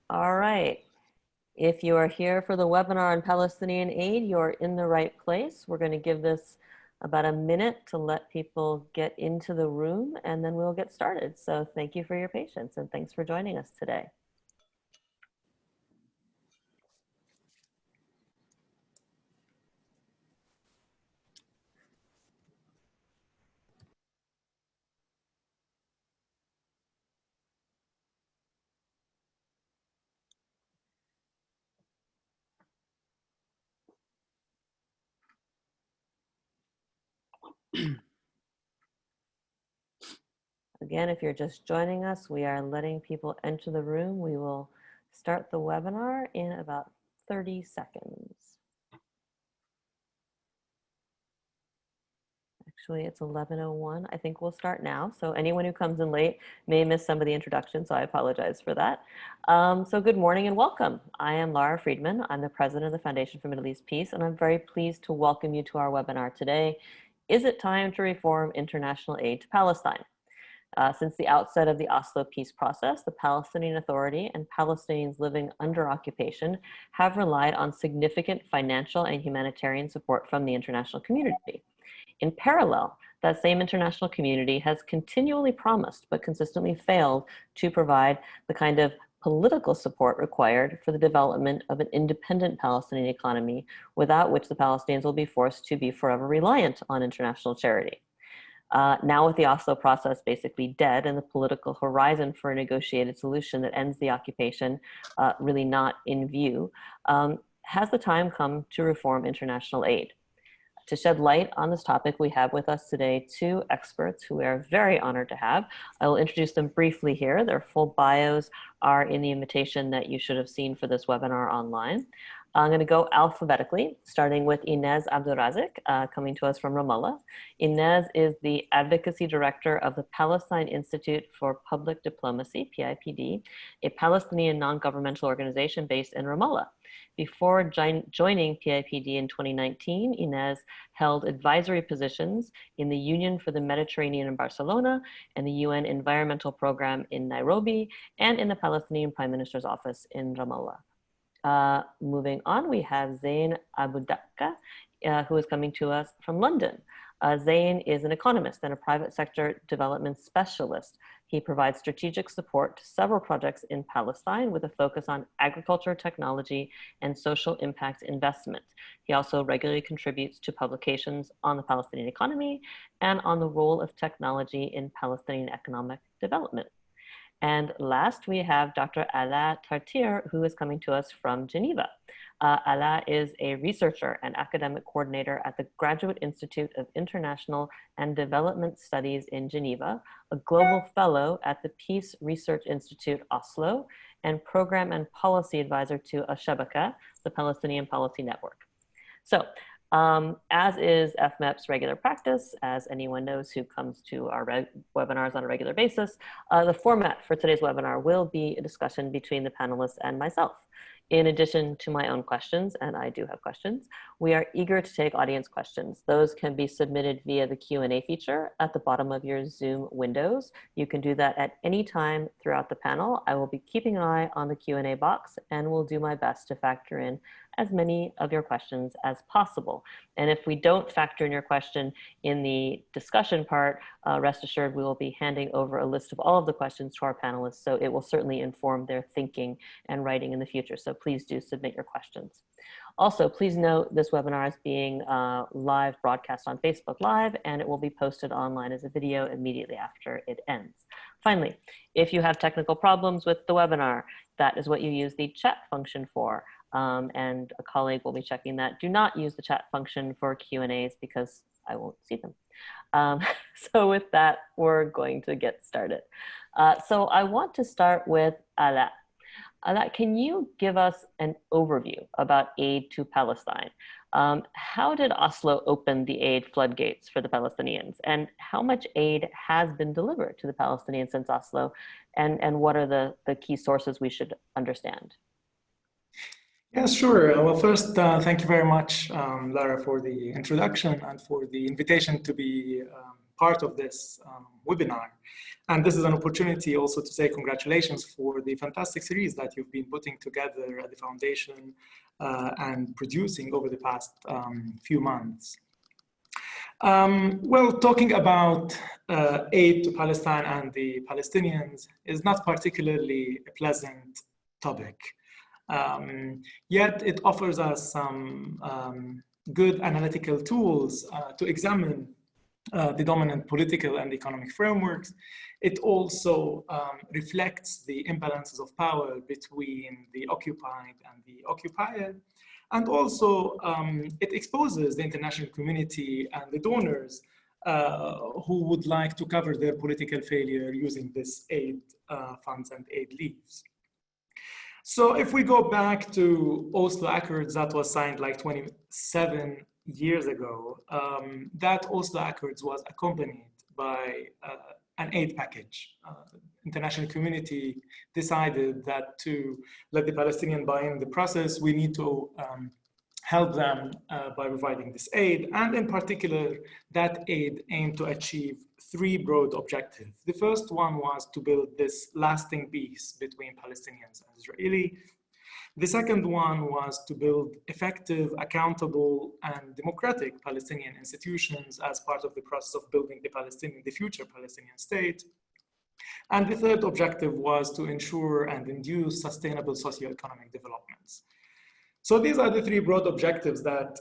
All right. If you are here for the webinar on Palestinian aid, you're in the right place. We're going to give this about a minute to let people get into the room, and then we'll get started. So thank you for your patience, and thanks for joining us today. Again, if you're just joining us, we are letting people enter the room. We will start the webinar in about 30 seconds. Actually, it's 11:01. I think we'll start now. So anyone who comes in late may miss some of the introduction, so I apologize for that. So good morning and welcome. I am Lara Friedman. I'm the president of the Foundation for Middle East Peace, and I'm very pleased to welcome you to our webinar today. Is it time to reform international aid to Palestine? Since the outset of the Oslo peace process, the Palestinian Authority and Palestinians living under occupation have relied on significant financial and humanitarian support from the international community. In parallel, that same international community has continually promised but consistently failed to provide the kind of political support required for the development of an independent Palestinian economy, without which the Palestinians will be forced to be forever reliant on international charity. Now with the Oslo process basically dead and the political horizon for a negotiated solution that ends the occupation really not in view, has the time come to reform international aid? To shed light on this topic, we have with us today two experts who we are very honored to have. I will introduce them briefly here. Their full bios are in the invitation that you should have seen for this webinar online. I'm going to go alphabetically, starting with Inès Abdel Razek, coming to us from Ramallah. Inès is the Advocacy Director of the Palestine Institute for Public Diplomacy, PIPD, a Palestinian non-governmental organization based in Ramallah. Before joining PIPD in 2019, Inès held advisory positions in the Union for the Mediterranean in Barcelona and the UN Environmental Program in Nairobi, and in the Palestinian Prime Minister's office in Ramallah. Moving on, we have Zayne Abudaka, who is coming to us from London. Zayne is an economist and a private sector development specialist. He provides strategic support to several projects in Palestine with a focus on agriculture, technology, and social impact investment. He also regularly contributes to publications on the Palestinian economy and on the role of technology in Palestinian economic development. And last, we have Dr. Alaa Tartir, who is coming to us from Geneva. Alaa is a researcher and academic coordinator at the Graduate Institute of International and Development Studies in Geneva, a global fellow at the Peace Research Institute Oslo, and program and policy advisor to Ashabaka, the Palestinian Policy Network. So, as is FMEP's regular practice, as anyone knows who comes to our webinars on a regular basis, the format for today's webinar will be a discussion between the panelists and myself. In addition to my own questions, and I do have questions, we are eager to take audience questions. Those can be submitted via the Q&A feature at the bottom of your Zoom windows. You can do that at any time throughout the panel. I will be keeping an eye on the Q&A box and will do my best to factor in as many of your questions as possible. And if we don't factor in your question in the discussion part, rest assured we will be handing over a list of all of the questions to our panelists, so it will certainly inform their thinking and writing in the future. So please do submit your questions. Also, please note this webinar is being live broadcast on Facebook Live, and it will be posted online as a video immediately after it ends. Finally, if you have technical problems with the webinar, that is what you use the chat function for. And a colleague will be checking that. Do not use the chat function for Q&As because I won't see them. So with that, we're going to get started. So I want to start with Alaa. Alaa, can you give us an overview about aid to Palestine? How did Oslo open the aid floodgates for the Palestinians? And how much aid has been delivered to the Palestinians since Oslo? And what are the key sources we should understand? Yeah, sure. Well, first, thank you very much, Lara, for the introduction and for the invitation to be part of this webinar. And this is an opportunity also to say congratulations for the fantastic series that you've been putting together at the foundation and producing over the past few months. Well, talking about aid to Palestine and the Palestinians is not particularly a pleasant topic. Yet it offers us some good analytical tools to examine the dominant political and economic frameworks. It also reflects the imbalances of power between the occupied and the occupier. And also it exposes the international community and the donors who would like to cover their political failure using this aid funds and aid leaves. So if we go back to Oslo Accords that was signed like 27 years ago, that Oslo Accords was accompanied by an aid package. International community decided that to let the Palestinians buy in the process, we need to help them by providing this aid. And in particular, that aid aimed to achieve three broad objectives. The first one was to build this lasting peace between Palestinians and Israelis. The second one was to build effective, accountable, and democratic Palestinian institutions as part of the process of building the future Palestinian state. And the third objective was to ensure and induce sustainable socioeconomic developments. So these are the three broad objectives that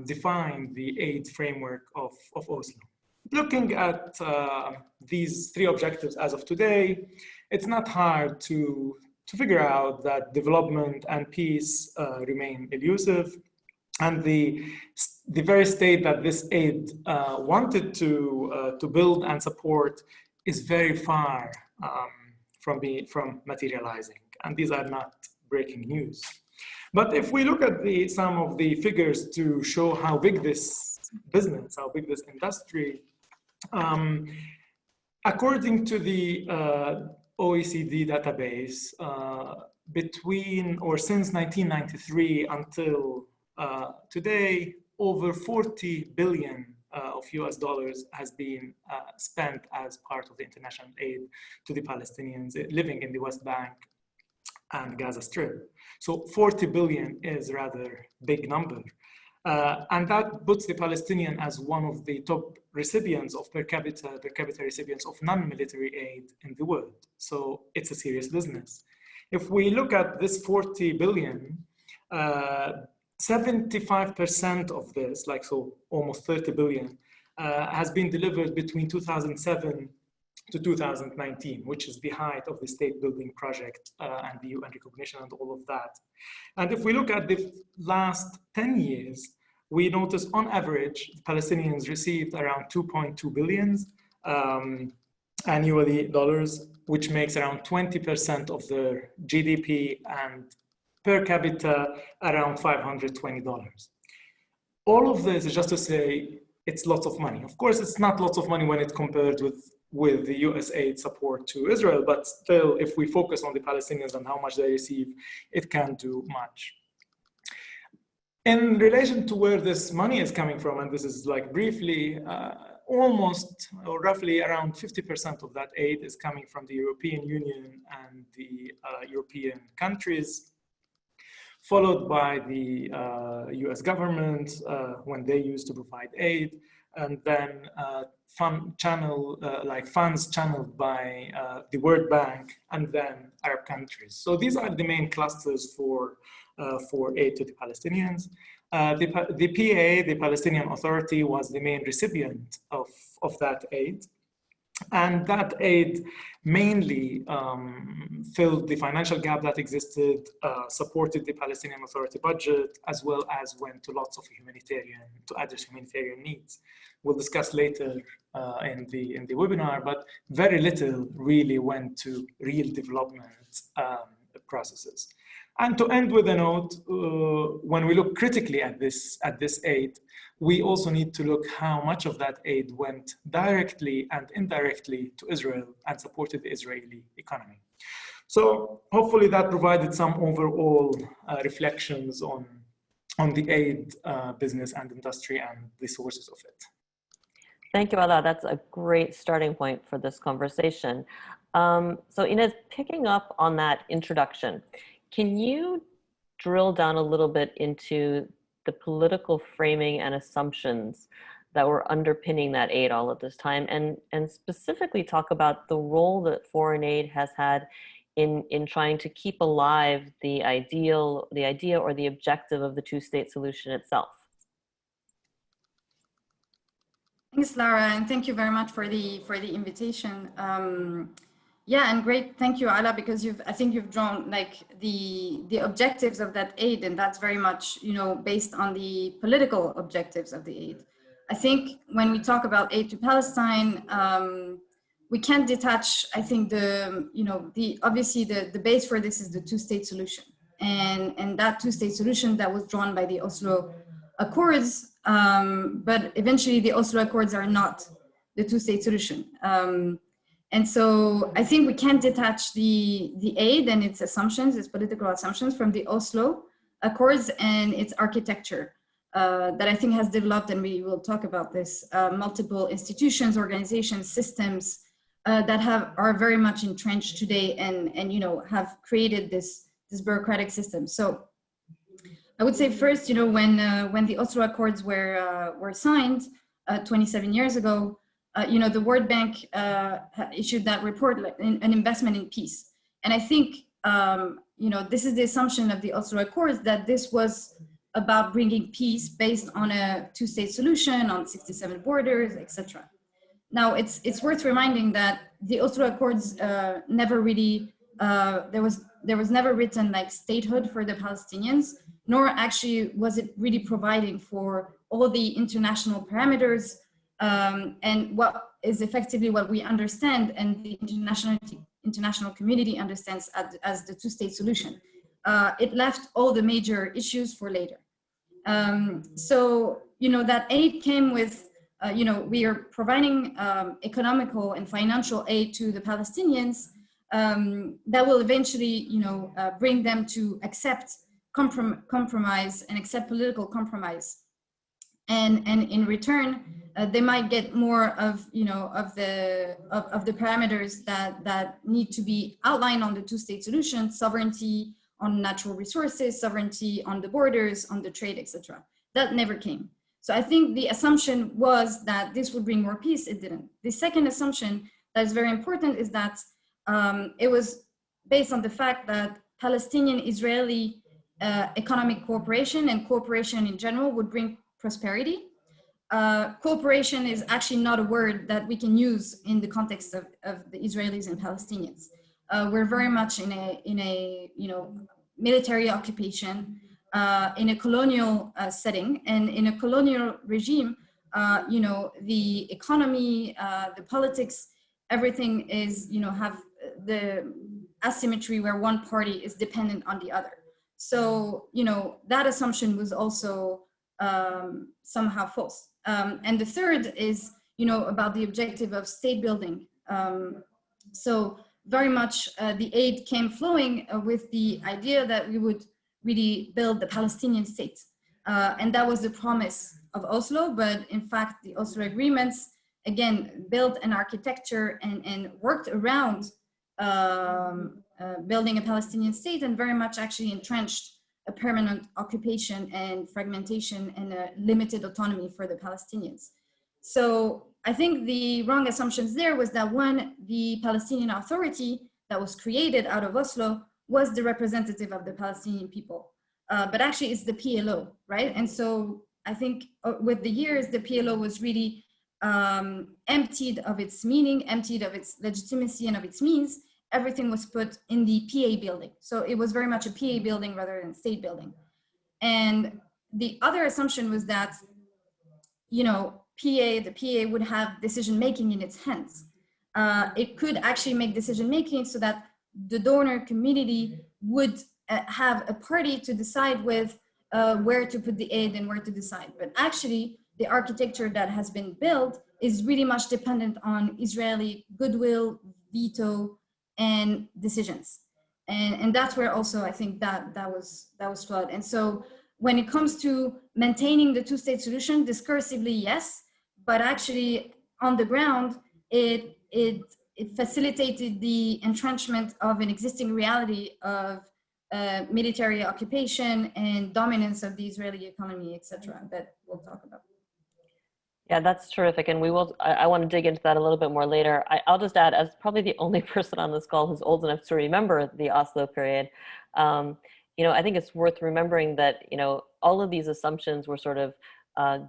define the aid framework of Oslo. Looking at these three objectives as of today, it's not hard to figure out that development and peace remain elusive. And the very state that this aid wanted to build and support is very far from materializing. And these are not breaking news. But if we look at some of the figures to show how big this business, how big this industry, according to the OECD database, since 1993 until today, over 40 billion of US dollars has been spent as part of the international aid to the Palestinians living in the West Bank and Gaza Strip. So 40 billion is a rather big number. And that puts the Palestinian as one of the top recipients of per capita recipients of non-military aid in the world. So it's a serious business. If we look at this 40 billion, 75% of this, almost 30 billion, has been delivered between 2007 to 2019, which is the height of the state building project and the UN recognition and all of that. And if we look at the last 10 years, we notice on average, Palestinians received around 2.2 billion annually dollars, which makes around 20% of their GDP and per capita around $520. All of this is just to say it's lots of money. Of course, it's not lots of money when it's compared with the US aid support to Israel, but still, if we focus on the Palestinians and how much they receive, it can do much. In relation to where this money is coming from, and this is like briefly, almost or roughly around 50% of that aid is coming from the European Union and the European countries, followed by the US government when they used to provide aid, and then funds channeled by the World Bank, and then Arab countries. So these are the main clusters for aid to the Palestinians. The PA, the Palestinian Authority, was the main recipient of that aid. And that aid mainly filled the financial gap that existed, supported the Palestinian Authority budget, as well as went to lots of to address humanitarian needs. We'll discuss later in the webinar, but very little really went to real development processes. And to end with a note, when we look critically at this aid, we also need to look how much of that aid went directly and indirectly to Israel and supported the Israeli economy. So hopefully that provided some overall reflections on the aid business and industry and the sources of it. Thank you, Alaa. That's a great starting point for this conversation. So Inez, picking up on that introduction, can you drill down a little bit into the political framing and assumptions that were underpinning that aid all of this time, and specifically talk about the role that foreign aid has had in trying to keep alive the idea or the objective of the two-state solution itself? Thanks, Lara, and thank you very much for the invitation. Yeah, and great, thank you, Alaa, because I think you've drawn like the objectives of that aid, and that's very much based on the political objectives of the aid. I think when we talk about aid to Palestine, we can't detach. I think obviously the base for this is the two-state solution, and that two-state solution that was drawn by the Oslo Accords. But eventually the Oslo Accords are not the two-state solution. And so I think we can't detach the aid and its assumptions, its political assumptions, from the Oslo Accords and its architecture that I think has developed, and we will talk about this, multiple institutions, organizations, systems that are very much entrenched today and have created this bureaucratic system. So I would say first, when the Oslo Accords were signed 27 years ago, the World Bank issued that report, an investment in peace. And I think, this is the assumption of the Oslo Accords, that this was about bringing peace based on a two-state solution, on 67 borders, etc. Now, it's worth reminding that the Oslo Accords never really, there was never written like statehood for the Palestinians, nor actually was it really providing for all the international parameters and what is effectively what we understand and the international community understands as the two-state solution. It left all the major issues for later. So, that aid came with, we are providing economical and financial aid to the Palestinians that will eventually, bring them to accept compromise and accept political compromise, and in return they might get more of of the parameters that need to be outlined on the two-state solution: sovereignty on natural resources, sovereignty on the borders, on the trade, etc. That never came. So I think the assumption was that this would bring more peace. It didn't. The second assumption that is very important is that it was based on the fact that Palestinian-Israeli economic cooperation and cooperation in general would bring prosperity. Cooperation is actually not a word that we can use in the context of the Israelis and Palestinians. We're very much in a military occupation, in a colonial setting, and in a colonial regime. The economy, the politics, everything is have the asymmetry where one party is dependent on the other. So, that assumption was also somehow false. And the third is, about the objective of state building. So very much the aid came flowing with the idea that we would really build the Palestinian state. And that was the promise of Oslo, but in fact, the Oslo agreements, again, built an architecture and worked around building a Palestinian state, and very much actually entrenched a permanent occupation and fragmentation and a limited autonomy for the Palestinians. So I think the wrong assumptions there was that the Palestinian Authority that was created out of Oslo was the representative of the Palestinian people. But actually it's the PLO, right? And so I think with the years, the PLO was really emptied of its meaning, emptied of its legitimacy and of its means. Everything was put in the PA building. So it was very much a PA building rather than state building. And the other assumption was that, the PA would have decision-making in its hands. It could actually make decision-making so that the donor community would have a party to decide with where to put the aid and where to decide. But actually, the architecture that has been built is really much dependent on Israeli goodwill, veto, and decisions. And that's where also I think that was flawed. And so when it comes to maintaining the two-state solution, discursively, yes, but actually on the ground, it facilitated the entrenchment of an existing reality of military occupation and dominance of the Israeli economy, etc. that we'll talk about. Yeah, that's terrific. And we will, I want to dig into that a little bit more later. I'll just add, as probably the only person on this call who's old enough to remember the Oslo period, I think it's worth remembering that, all of these assumptions were sort of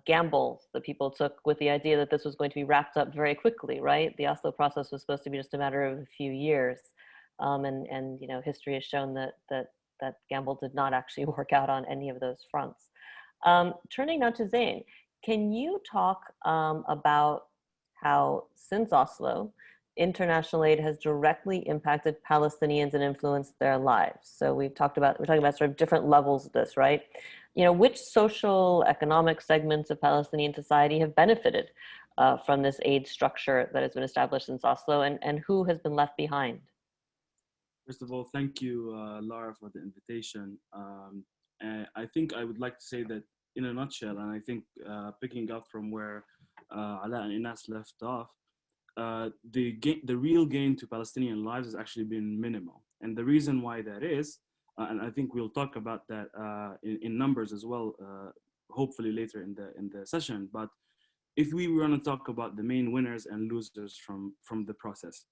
gambles that people took with the idea that this was going to be wrapped up very quickly, right? The Oslo process was supposed to be just a matter of a few years. And history has shown that gamble did not actually work out on any of those fronts. Turning now to Zayne. Can you talk about how, since Oslo, international aid has directly impacted Palestinians and influenced their lives? So we're talking about sort of different levels of this, right? Which social, economic segments of Palestinian society have benefited from this aid structure that has been established since Oslo, and who has been left behind? First of all, thank you, Lara, for the invitation. I think I would like to say that in a nutshell, and I think picking up from where Alaa and Inès left off, the real gain to Palestinian lives has actually been minimal. And the reason why that is, and I think we'll talk about that in numbers as well, hopefully later in the session. But if we were going to talk about the main winners and losers from the process,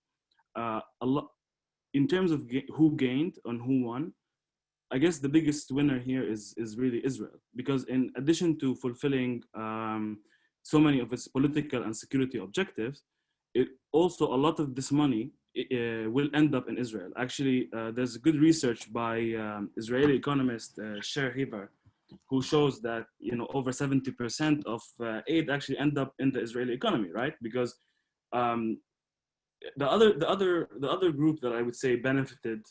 in terms of who gained and who won, I guess the biggest winner here is really Israel, because in addition to fulfilling so many of its political and security objectives, it also, a lot of this money will end up in Israel. Actually, there's good research by Israeli economist Sher Heber, who shows that over 70% of aid actually end up in the Israeli economy, right? Because the other group that I would say benefited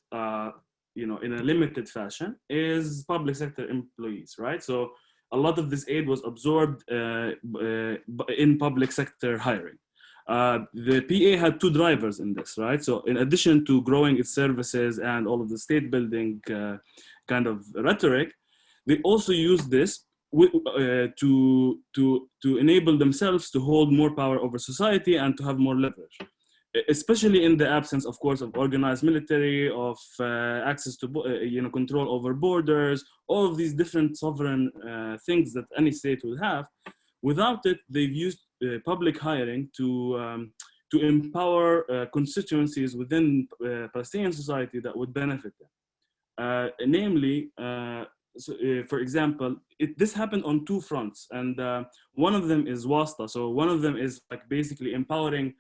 in a limited fashion is public sector employees, right? So a lot of this aid was absorbed in public sector hiring. The PA had two drivers in this, right? So in addition to growing its services and all of the state building kind of rhetoric, they also used this to enable themselves to hold more power over society and to have more leverage, especially in the absence, of course, of organized military, of access to control over borders, all of these different sovereign things that any state would have. Without it, they've used public hiring to empower constituencies within Palestinian society that would benefit them. Namely, for example, this happened on two fronts, and one of them is Wasta. So one of them is like basically empowering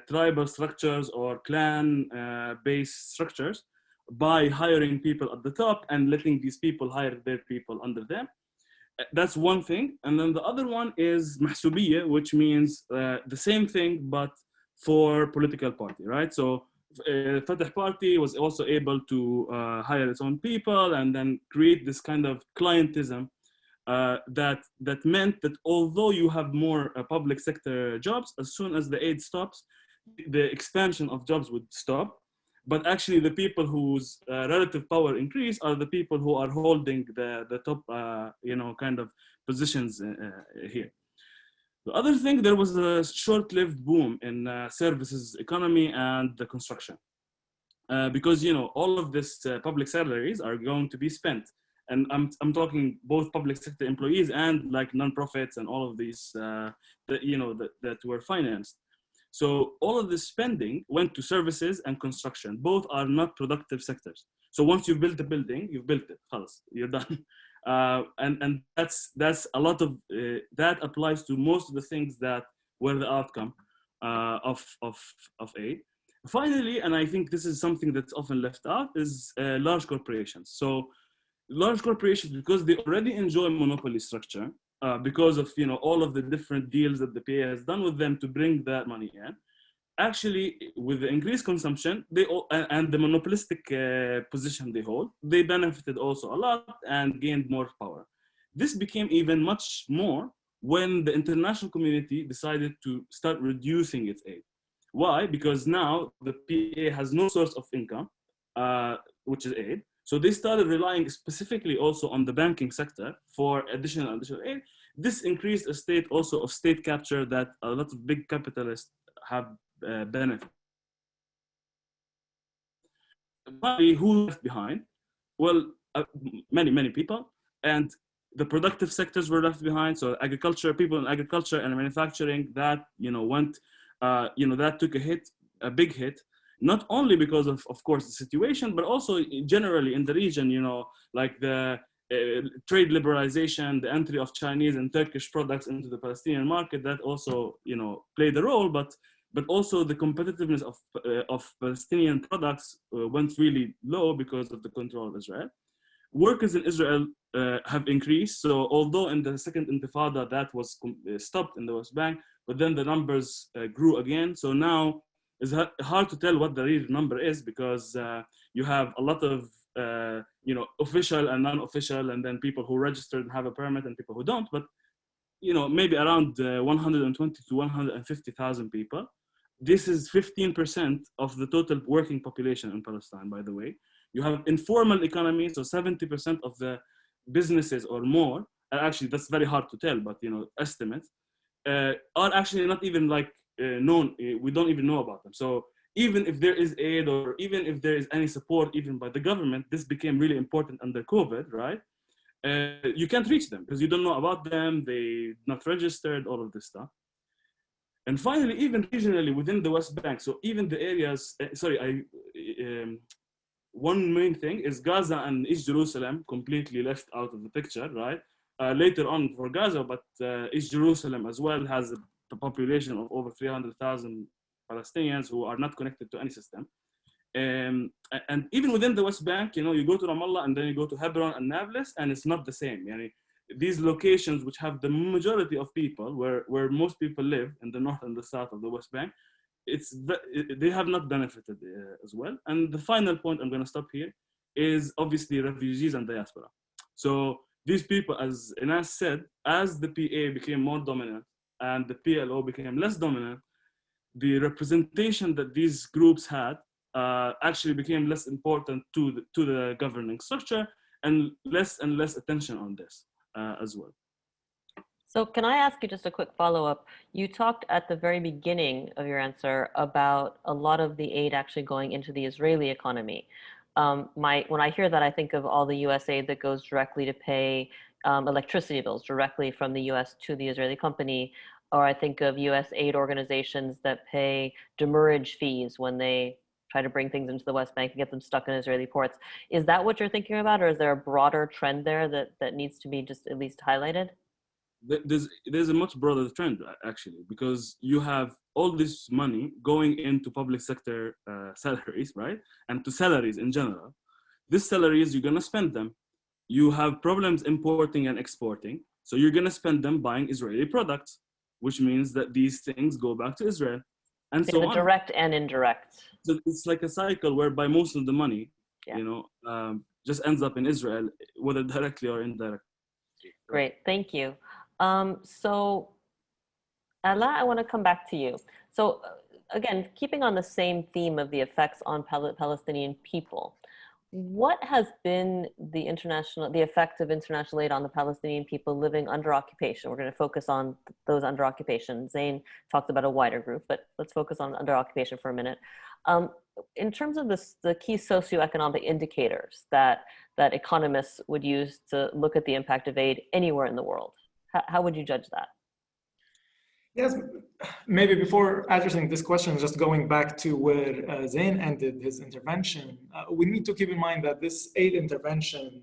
tribal structures or clan-based structures by hiring people at the top and letting these people hire their people under them. That's one thing. And then the other one is mahsubiyya, which means the same thing, but for political party, right? So Fatah Party was also able to hire its own people and then create this kind of clientism that meant that although you have more public sector jobs, as soon as the aid stops, the expansion of jobs would stop. But actually the people whose relative power increase are the people who are holding the top, kind of positions here. The other thing, there was a short-lived boom in services economy and the construction. Because, all of this public salaries are going to be spent. And I'm talking both public sector employees and like nonprofits and all of these that were financed. So all of this spending went to services and construction. Both are not productive sectors. So once you've built a building, you've built it. Khalas, you're done. And that's a lot of that applies to most of the things that were the outcome of aid. Finally, and I think this is something that's often left out, is large corporations. So large corporations, because they already enjoy monopoly structure, because of all of the different deals that the PA has done with them to bring that money in. Actually, with the increased consumption, and the monopolistic position they hold, they benefited also a lot and gained more power. This became even much more when the international community decided to start reducing its aid. Why? Because now the PA has no source of income, which is aid. So they started relying specifically also on the banking sector for additional aid. This increased a state also of state capture that a lot of big capitalists have benefited. Who left behind? Well, many people, and the productive sectors were left behind. So agriculture, people in agriculture and manufacturing, that went, that took a big hit, not only because of course the situation, but also generally in the region. Like the trade liberalization, the entry of Chinese and Turkish products into the Palestinian market, that also played a role, but also the competitiveness of Palestinian products went really low because of the control of Israel. Workers in Israel have increased. So although in the second intifada that was stopped in the West Bank, but then the numbers grew again. So now it's hard to tell what the real number is, because you have a lot of official and non-official, and then people who registered and have a permit and people who don't. But maybe around 120 to 150,000 people. This is 15% of the total working population in Palestine, by the way. You have informal economy, so 70% of the businesses or more, actually that's very hard to tell, but estimates, are actually not even known. We don't even know about them. So even if there is aid, or even if there is any support even by the government, this became really important under COVID, right? You can't reach them because you don't know about them, they're not registered, all of this stuff. And finally, even regionally within the West Bank, so even the areas, one main thing is Gaza and East Jerusalem completely left out of the picture, right? Later on for Gaza, but East Jerusalem as well has a population of over 300,000 Palestinians who are not connected to any system. And even within the West Bank, you go to Ramallah and then you go to Hebron and Nablus, and it's not the same. These locations which have the majority of people, where most people live in the north and the south of the West Bank, they have not benefited as well. And the final point, I'm going to stop here, is obviously refugees and diaspora. So these people, as Inès said, as the PA became more dominant and the PLO became less dominant, the representation that these groups had actually became less important to the governing structure, and less attention on this as well. So can I ask you just a quick follow-up? You talked at the very beginning of your answer about a lot of the aid actually going into the Israeli economy. When I hear that, I think of all the US aid that goes directly to pay electricity bills directly from the US to the Israeli company, or I think of US aid organizations that pay demurrage fees when they try to bring things into the West Bank and get them stuck in Israeli ports. Is that what you're thinking about, or is there a broader trend there that needs to be just at least highlighted? There's a much broader trend, actually, because you have all this money going into public sector salaries, right? And to salaries in general. These salaries, you're going to spend them. You have problems importing and exporting. So you're going to spend them buying Israeli products, which means that these things go back to Israel. And so on. Direct and indirect. So it's like a cycle whereby most of the money, just ends up in Israel, whether directly or indirectly. Great, thank you. So Alaa, I want to come back to you. So again, keeping on the same theme of the effects on Palestinian people, what has been the effect of international aid on the Palestinian people living under occupation? We're going to focus on those under occupation. Zayne talked about a wider group, but let's focus on under occupation for a minute. In terms of the key socioeconomic indicators that economists would use to look at the impact of aid anywhere in the world, how would you judge that? Yes, maybe before addressing this question, just going back to where Zayne ended his intervention, we need to keep in mind that this aid intervention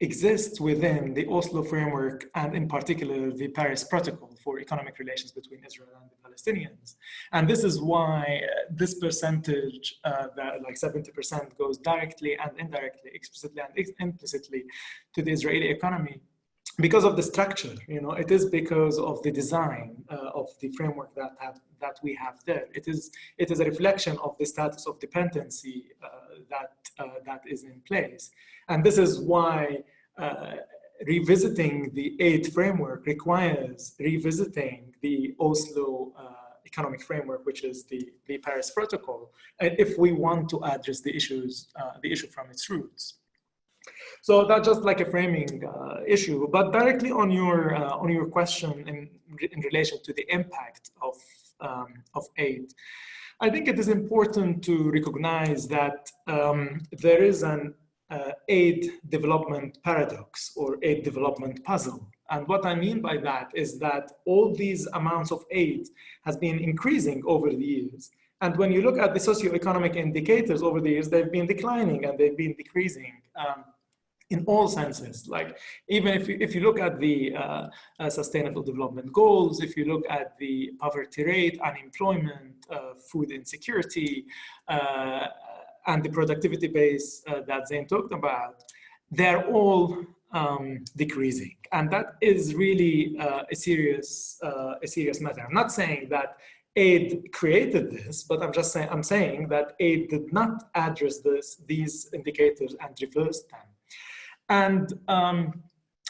exists within the Oslo framework, and in particular the Paris Protocol for economic relations between Israel and the Palestinians. And this is why this percentage, that like 70%, goes directly and indirectly, explicitly and implicitly to the Israeli economy. Because of the structure, it is because of the design of the framework that we have there. It is a reflection of the status of dependency that is in place, and this is why revisiting the aid framework requires revisiting the Oslo economic framework, which is the Paris Protocol, if we want to address the issue from its roots. So that's just like a framing issue. But directly on your question in relation to the impact of aid, I think it is important to recognize that there is an aid development paradox or aid development puzzle. And what I mean by that is that all these amounts of aid has been increasing over the years. And when you look at the socioeconomic indicators over the years, they've been declining and they've been decreasing in all senses. Like even if you look at the sustainable development goals, if you look at the poverty rate, unemployment, food insecurity, and the productivity base that Zayne talked about, they're all decreasing. And that is really a serious matter. I'm not saying that aid created this, but I'm saying that aid did not address these indicators and reverse them. And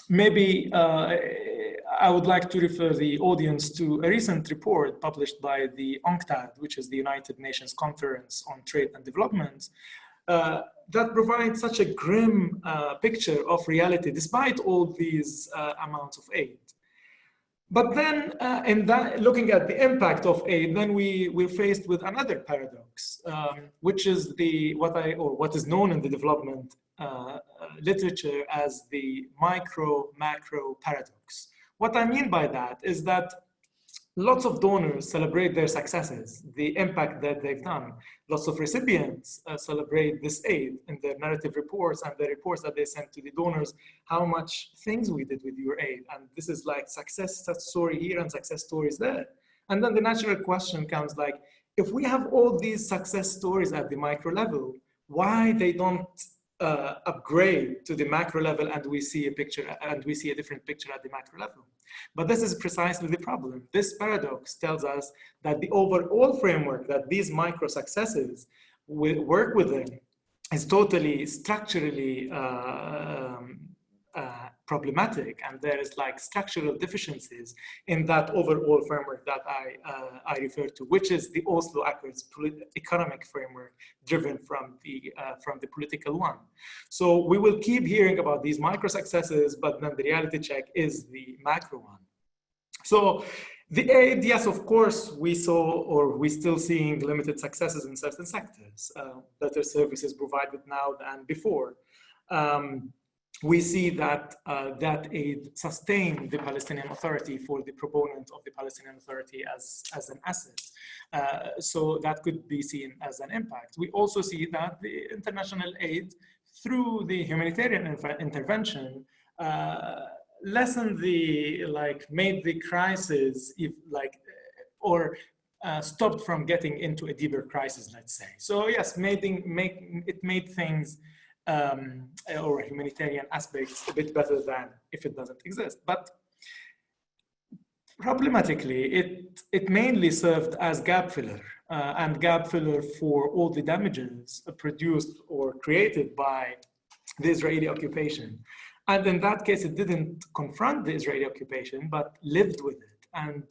maybe I would like to refer the audience to a recent report published by the UNCTAD, which is the United Nations Conference on Trade and Development, that provides such a grim picture of reality despite all these amounts of aid. But then looking at the impact of aid, then we're faced with another paradox, which is what is known in the development literature as the micro-macro paradox. What I mean by that is that lots of donors celebrate their successes, the impact that they've done. Lots of recipients celebrate this aid in their narrative reports and the reports that they send to the donors, how much things we did with your aid. And this is like success story here and success stories there. And then the natural question comes like, if we have all these success stories at the micro level, why they don't upgrade to the macro level and we see a different picture at the macro level? But this is precisely the problem. This paradox tells us that the overall framework that these micro successes will work within is totally structurally problematic, and there is like structural deficiencies in that overall framework that I refer to, which is the Oslo Accords economic framework driven from the political one. So we will keep hearing about these micro successes, but then the reality check is the macro one. So the aid, yes, of course, we saw, or we're still seeing limited successes in certain sectors, better services provided now than before. We see that that aid sustained the Palestinian Authority for the proponent of the Palestinian Authority as an asset. So that could be seen as an impact. We also see that the international aid, through the humanitarian intervention, lessened made the crisis stopped from getting into a deeper crisis, let's say. So yes, it made things or humanitarian aspects a bit better than if it doesn't exist. But problematically, it mainly served as gap filler and gap filler for all the damages produced or created by the Israeli occupation. And in that case, it didn't confront the Israeli occupation, but lived with it and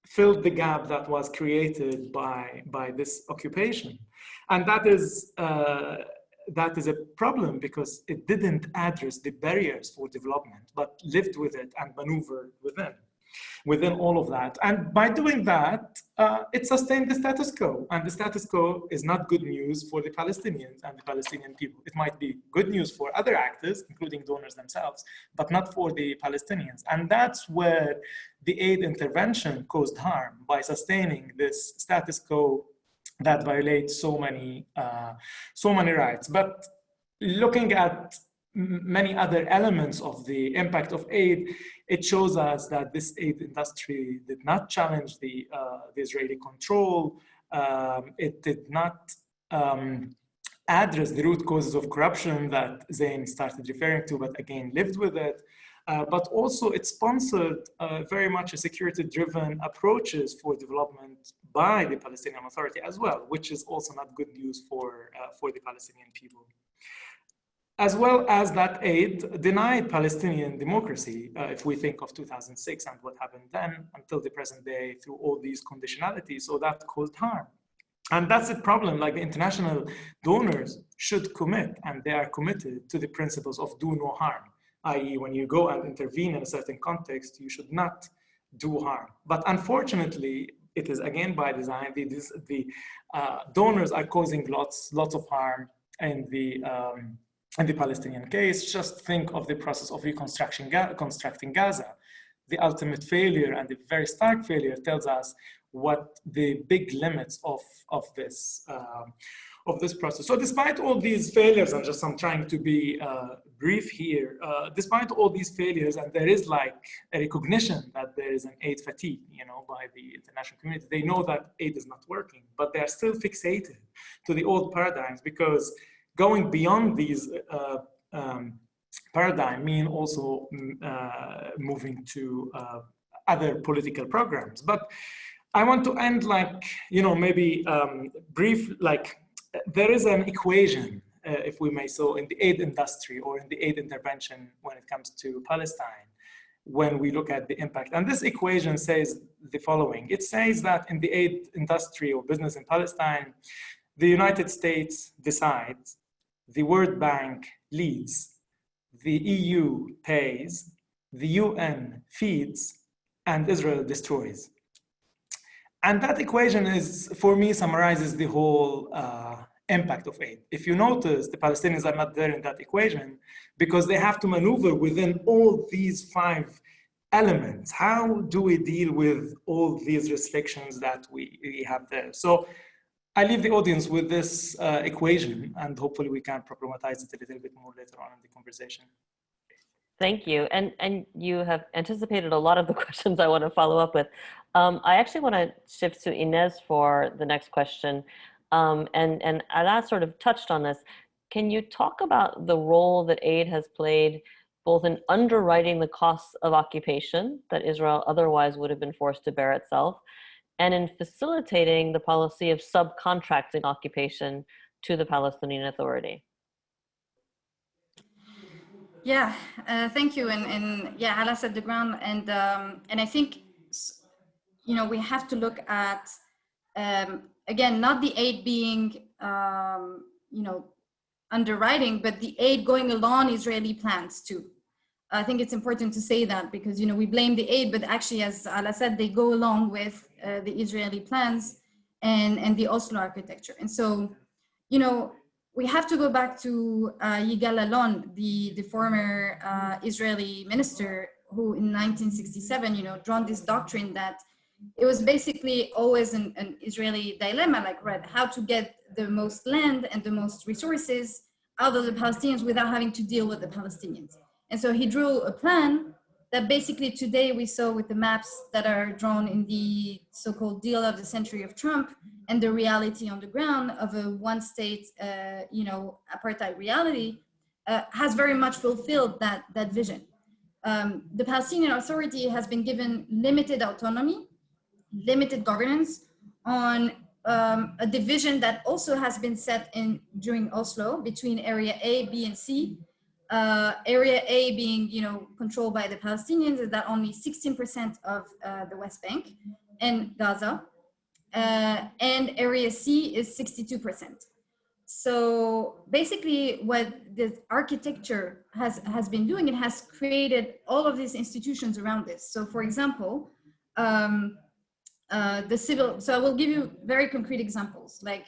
filled the gap that was created by this occupation. And that is a problem because it didn't address the barriers for development, but lived with it and maneuvered within all of that. And by doing that, it sustained the status quo. And the status quo is not good news for the Palestinians and the Palestinian people. It might be good news for other actors, including donors themselves, but not for the Palestinians. And that's where the aid intervention caused harm by sustaining this status quo that violates so many rights. But looking at many other elements of the impact of aid, it shows us that this aid industry did not challenge the Israeli control. It did not address the root causes of corruption that Zayne started referring to, but again lived with it. But also it sponsored very much a security-driven approaches for development by the Palestinian Authority as well, which is also not good news for the Palestinian people. As well as that aid denied Palestinian democracy, if we think of 2006 and what happened then until the present day through all these conditionalities, so that caused harm. And that's the problem. Like the international donors should commit, and they are committed to the principles of do no harm, i.e. when you go and intervene in a certain context, you should not do harm. But unfortunately, it is again by design, the donors are causing lots of harm in the Palestinian case. Just think of the process of reconstructing Gaza. The ultimate failure and the very stark failure tells us what the big limits of this process. So despite all these failures, and just I'm trying to be brief here, despite all these failures, and there is like a recognition that there is an aid fatigue, by the international community. They know that aid is not working, but they are still fixated to the old paradigms, because going beyond these paradigm mean also moving to other political programs. But I want to end maybe brief, there is an equation, if we may so, in the aid industry or in the aid intervention when it comes to Palestine, when we look at the impact. And this equation says the following. It says that in the aid industry or business in Palestine, the United States decides, the World Bank leads, the EU pays, the UN feeds, and Israel destroys. And that equation for me, summarizes the whole impact of aid. If you notice, the Palestinians are not there in that equation because they have to maneuver within all these 5 elements. How do we deal with all these restrictions that we have there? So I leave the audience with this equation, and hopefully we can problematize it a little bit more later on in the conversation. Thank you. And you have anticipated a lot of the questions I want to follow up with. I actually want to shift to Inès for the next question. And Alaa sort of touched on this. Can you talk about the role that aid has played both in underwriting the costs of occupation that Israel otherwise would have been forced to bear itself, and in facilitating the policy of subcontracting occupation to the Palestinian Authority? Yeah, thank you. And yeah, Alaa set the ground. And I think, we have to look at, again, not the aid being, underwriting, but the aid going along Israeli plans too. I think it's important to say that because, we blame the aid, but actually, as Alaa said, they go along with the Israeli plans and the Oslo architecture. And so, we have to go back to Yigal Allon, the former Israeli minister, who in 1967, drawn this doctrine that it was basically always an Israeli dilemma, how to get the most land and the most resources out of the Palestinians without having to deal with the Palestinians. And so he drew a plan that basically today we saw with the maps that are drawn in the so-called deal of the century of Trump and the reality on the ground of a one-state, apartheid reality has very much fulfilled that vision. The Palestinian Authority has been given limited autonomy, limited governance on a division that also has been set in during Oslo between Area A, B, and C. Area A being, controlled by the Palestinians, is that only 16% of the West Bank and Gaza, and Area C is 62%. So basically, what this architecture has been doing, it has created all of these institutions around this. So, for example, the civil. So I will give you very concrete examples, like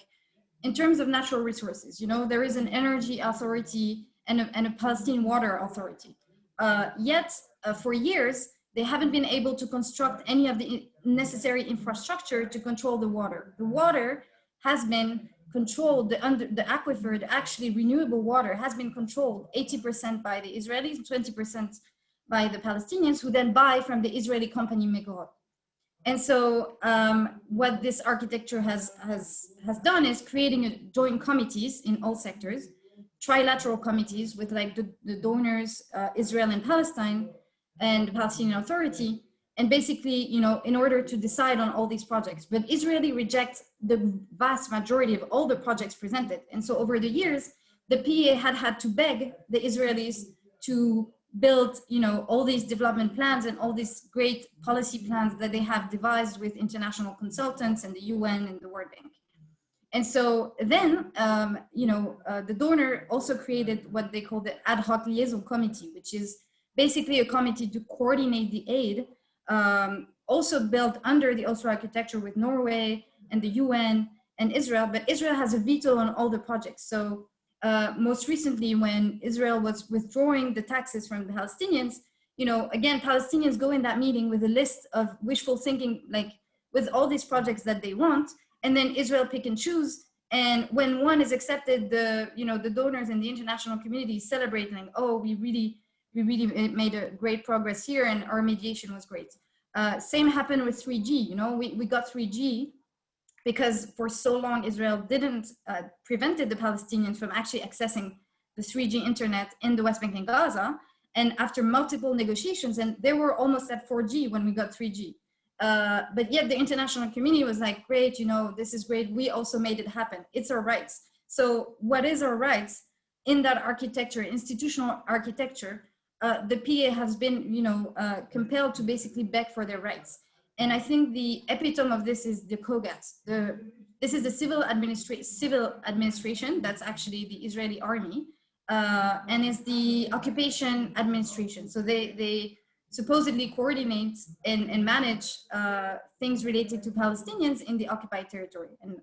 in terms of natural resources. There is an energy authority and a Palestinian water authority. Yet, for years, they haven't been able to construct any of the necessary infrastructure to control the water. The water has been controlled, the aquifer, the actually renewable water has been controlled 80% by the Israelis, 20% by the Palestinians, who then buy from the Israeli company Mekorot. And so what this architecture has done is creating joint committees in all sectors, trilateral committees with the donors, Israel and Palestine, and the Palestinian Authority, and basically, in order to decide on all these projects. But Israeli rejects the vast majority of all the projects presented. And so over the years, the PA had to beg the Israelis to build, all these development plans and all these great policy plans that they have devised with international consultants and the UN and the World Bank. And so then, the donor also created what they call the ad hoc liaison committee, which is basically a committee to coordinate the aid, also built under the Oslo architecture with Norway and the UN and Israel. But Israel has a veto on all the projects. So most recently, when Israel was withdrawing the taxes from the Palestinians, again, Palestinians go in that meeting with a list of wishful thinking, like with all these projects that they want, and then Israel pick and choose. And when one is accepted, the donors and the international community celebrating, oh, we really made a great progress here, and our mediation was great. Same happened with 3G. We got 3G because for so long Israel didn't prevented the Palestinians from actually accessing the 3G internet in the West Bank and Gaza. And after multiple negotiations, and they were almost at 4G when we got 3G. But yet the international community was like, great, this is great. We also made it happen. It's our rights. So what is our rights in that architecture, institutional architecture? The PA has been, compelled to basically beg for their rights. And I think the epitome of this is the COGAT. This is the civil administration. That's actually the Israeli army, and it's the occupation administration. So they supposedly coordinate and manage things related to Palestinians in the occupied territory. And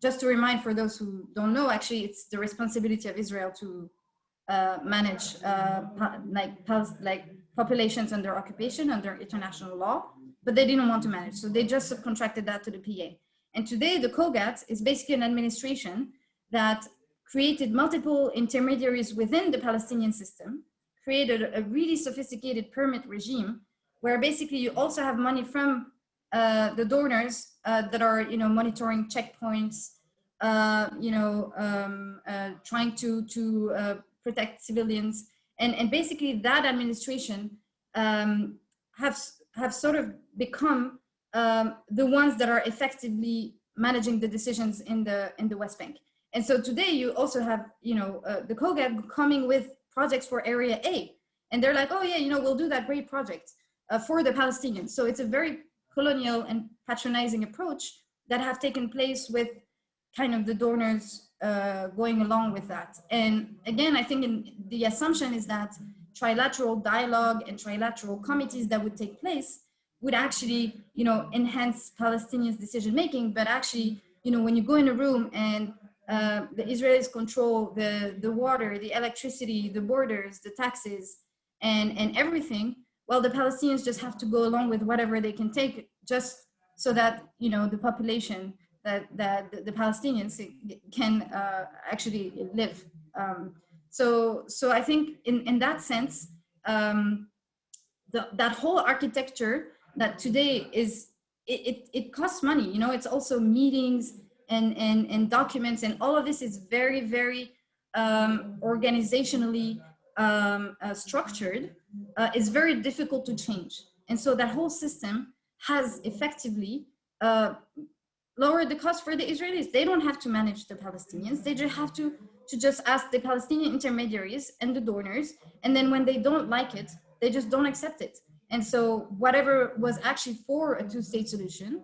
just to remind for those who don't know, actually, it's the responsibility of Israel to manage like populations under occupation, under international law, but they didn't want to manage. So they just subcontracted that to the PA. And today the COGAT is basically an administration that created multiple intermediaries within the Palestinian system, created a really sophisticated permit regime where basically you also have money from the donors that are, monitoring checkpoints, trying to protect civilians, and basically that administration have sort of become the ones that are effectively managing the decisions in the West Bank. And so today you also have, the COGAT coming with projects for Area A, and they're like, oh yeah, we'll do that great project for the Palestinians. So it's a very colonial and patronizing approach that have taken place with kind of the donors going along with that. And again, I think the assumption is that trilateral dialogue and trilateral committees that would take place would actually, enhance Palestinians' decision-making. But actually, when you go in a room and the Israelis control the water, the electricity, the borders, the taxes, and everything, well, the Palestinians just have to go along with whatever they can take, just so that, the population, that the Palestinians can actually live. So I think in that sense, that whole architecture that today is, it costs money. It's also meetings and documents, and all of this is very, very organizationally structured. Is very difficult to change. And so that whole system has effectively lowered the cost for the Israelis. They don't have to manage the Palestinians. They just have to just ask the Palestinian intermediaries and the donors. And then when they don't like it, they just don't accept it. And so whatever was actually for a two-state solution,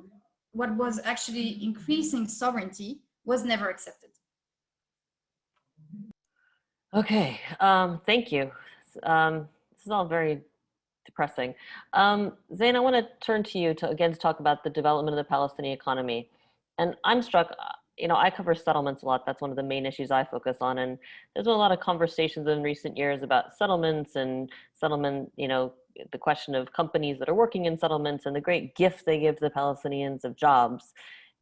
what was actually increasing sovereignty, was never accepted. Okay, thank you. This is all very depressing. Zayne, I want to turn to you to talk about the development of the Palestinian economy. And I'm struck, I cover settlements a lot. That's one of the main issues I focus on. And there's been a lot of conversations in recent years about settlements and settlement, the question of companies that are working in settlements and the great gift they give the Palestinians of jobs.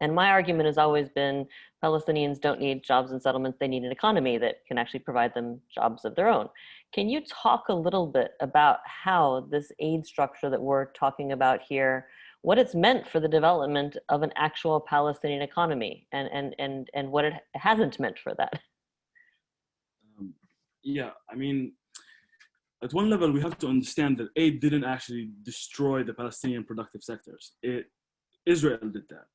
And my argument has always been Palestinians don't need jobs in settlements. They need an economy that can actually provide them jobs of their own. Can you talk a little bit about how this aid structure that we're talking about here, what it's meant for the development of an actual Palestinian economy, and what it hasn't meant for that? Yeah, I mean, at one level, we have to understand that aid didn't actually destroy the Palestinian productive sectors. Israel did that.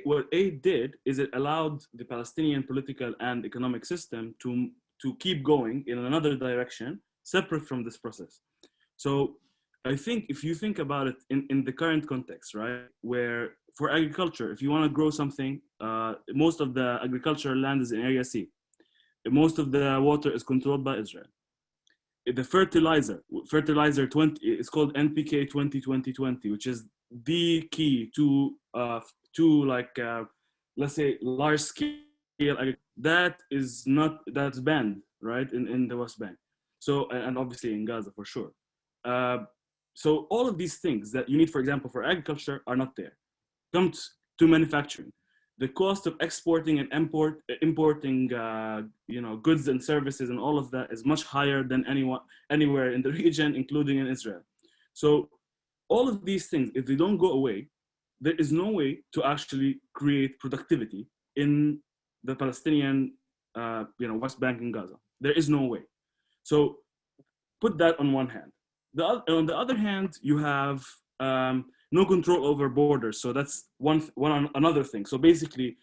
What aid did is it allowed the Palestinian political and economic system to keep going in another direction, separate from this process. So I think if you think about it in the current context, right, where for agriculture, if you want to grow something, most of the agricultural land is in Area C. Most of the water is controlled by Israel. The fertilizer 20, it's called NPK 20-20-20, which is the key to let's say large scale. That's banned, right, in the West Bank. So, and obviously in Gaza for sure. So all of these things that you need, for example, for agriculture are not there. Comes to manufacturing. The cost of exporting and importing goods and services and all of that is much higher than anywhere in the region, including in Israel. So all of these things, if they don't go away, there is no way to actually create productivity in the Palestinian West Bank and Gaza. There is no way. So put that on one hand. On the other hand, you have no control over borders. So that's another thing. So basically,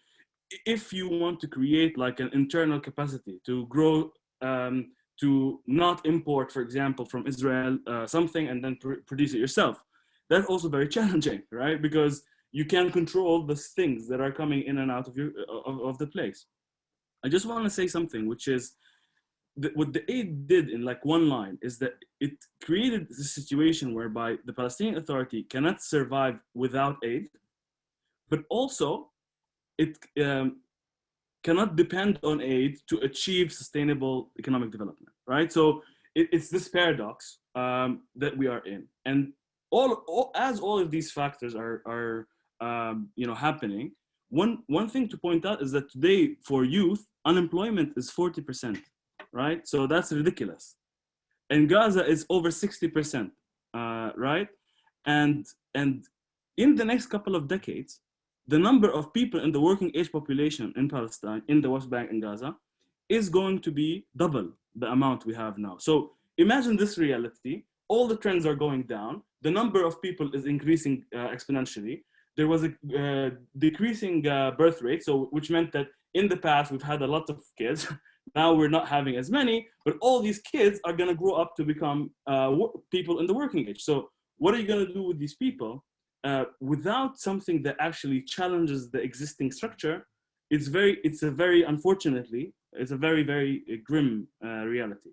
if you want to create like an internal capacity to grow, to not import, for example, from Israel something and then produce it yourself, that's also very challenging, right? Because you can't control the things that are coming in and out of the place. I just want to say something, which is what the aid did in like one line is that it created a situation whereby the Palestinian Authority cannot survive without aid, but also it cannot depend on aid to achieve sustainable economic development, right? So it's this paradox that we are in. And as all of these factors are happening, one thing to point out is that today for youth, unemployment is 40%. Right? So that's ridiculous. And Gaza is over 60%, right? And in the next couple of decades, the number of people in the working age population in Palestine, in the West Bank and Gaza, is going to be double the amount we have now. So imagine this reality. All the trends are going down. The number of people is increasing exponentially. There was a decreasing birth rate, so which meant that in the past, we've had a lot of kids. Now we're not having as many, but all these kids are going to grow up to become people in the working age. So what are you going to do with these people without something that actually challenges the existing structure? It's a very grim reality.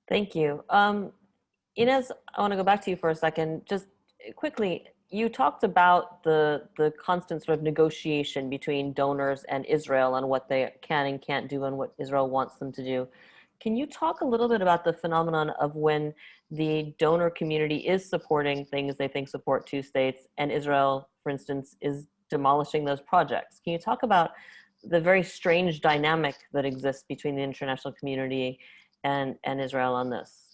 Thank you. Inez, I want to go back to you for a second. Just quickly, you talked about the constant sort of negotiation between donors and Israel on what they can and can't do and what Israel wants them to do. Can you talk a little bit about the phenomenon of when the donor community is supporting things they think support two states and Israel, for instance, is demolishing those projects? Can you talk about the very strange dynamic that exists between the international community and Israel on this?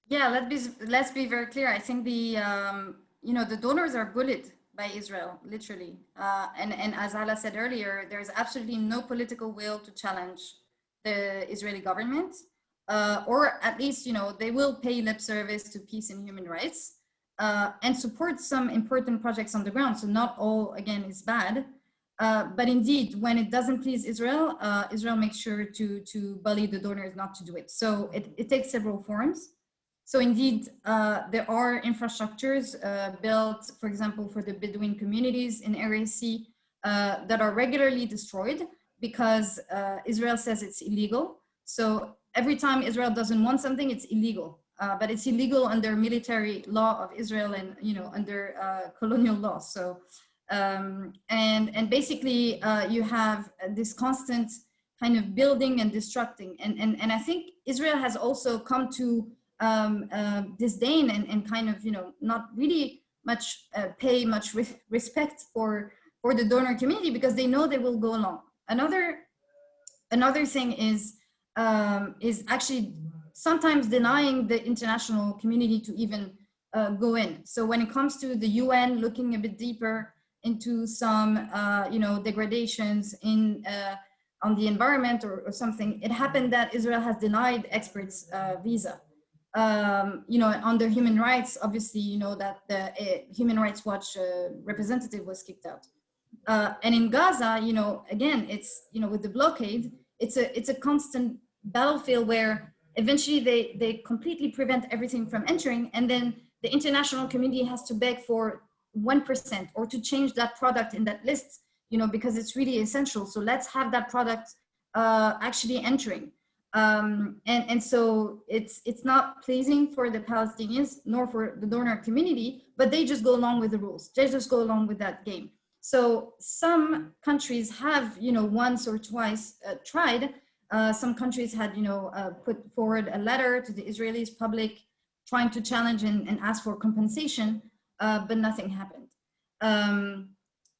Yeah, let's be very clear. I think the donors are bullied by Israel, literally. And as Alaa said earlier, there's absolutely no political will to challenge the Israeli government, or at least, they will pay lip service to peace and human rights and support some important projects on the ground. So not all, again, is bad. But indeed, when it doesn't please Israel, Israel makes sure to bully the donors not to do it. So it takes several forms. So indeed, there are infrastructures built, for example, for the Bedouin communities in Area C that are regularly destroyed because Israel says it's illegal. So every time Israel doesn't want something, it's illegal. But it's illegal under military law of Israel and under colonial law. So and basically you have this constant kind of building and destructing. And I think Israel has also come to disdain and kind of not really much pay much respect for the donor community because they know they will go along. Another thing is actually sometimes denying the international community to even go in. So when it comes to the UN looking a bit deeper into some degradations on the environment or something, it happened that Israel has denied experts visa. Under human rights, obviously, that the Human Rights Watch representative was kicked out. And in Gaza, again, it's, with the blockade, it's a constant battlefield where eventually they completely prevent everything from entering, and then the international community has to beg for 1% or to change that product in that list, you know, because it's really essential. So let's have that product actually entering. And so it's not pleasing for the Palestinians nor for the donor community, but they just go along with the rules. They just go along with that game. So some countries have, you know, once or twice tried. Some countries had, you know, put forward a letter to the Israelis public trying to challenge and ask for compensation, but nothing happened.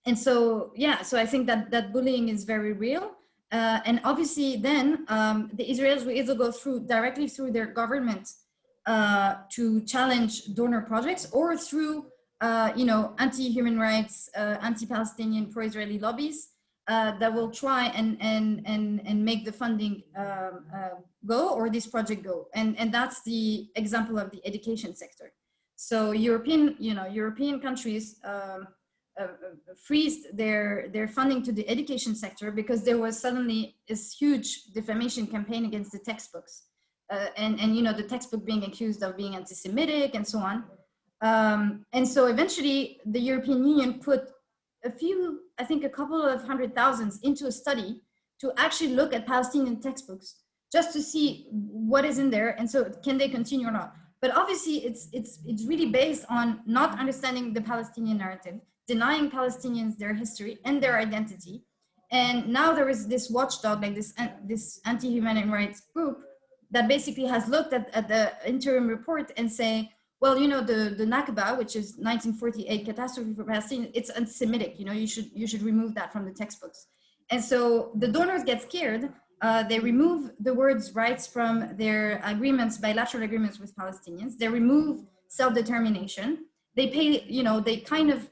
And so, yeah, so I think that bullying is very real. And obviously then the Israelis will either go directly through their government to challenge donor projects, or through you know, anti-human rights, anti-Palestinian, pro-Israeli lobbies that will try and make the funding go, or this project go. And that's the example of the education sector. So European countries freezed their funding to the education sector because there was suddenly this huge defamation campaign against the textbooks, and you know, the textbook being accused of being anti-Semitic and so on. And so eventually the European Union put I think a couple of 100,000 into a study to actually look at Palestinian textbooks just to see what is in there, and so can they continue or not. But obviously it's really based on not understanding the Palestinian narrative, denying Palestinians their history and their identity. And now there is this watchdog, like this anti-human rights group that basically has looked at the interim report and say, well, you know, the Nakba, which is 1948 catastrophe for Palestine, it's anti-Semitic. You know, you should remove that from the textbooks. And so the donors get scared. They remove the words rights from their agreements, bilateral agreements with Palestinians. They remove self-determination. They pay, you know, they kind of,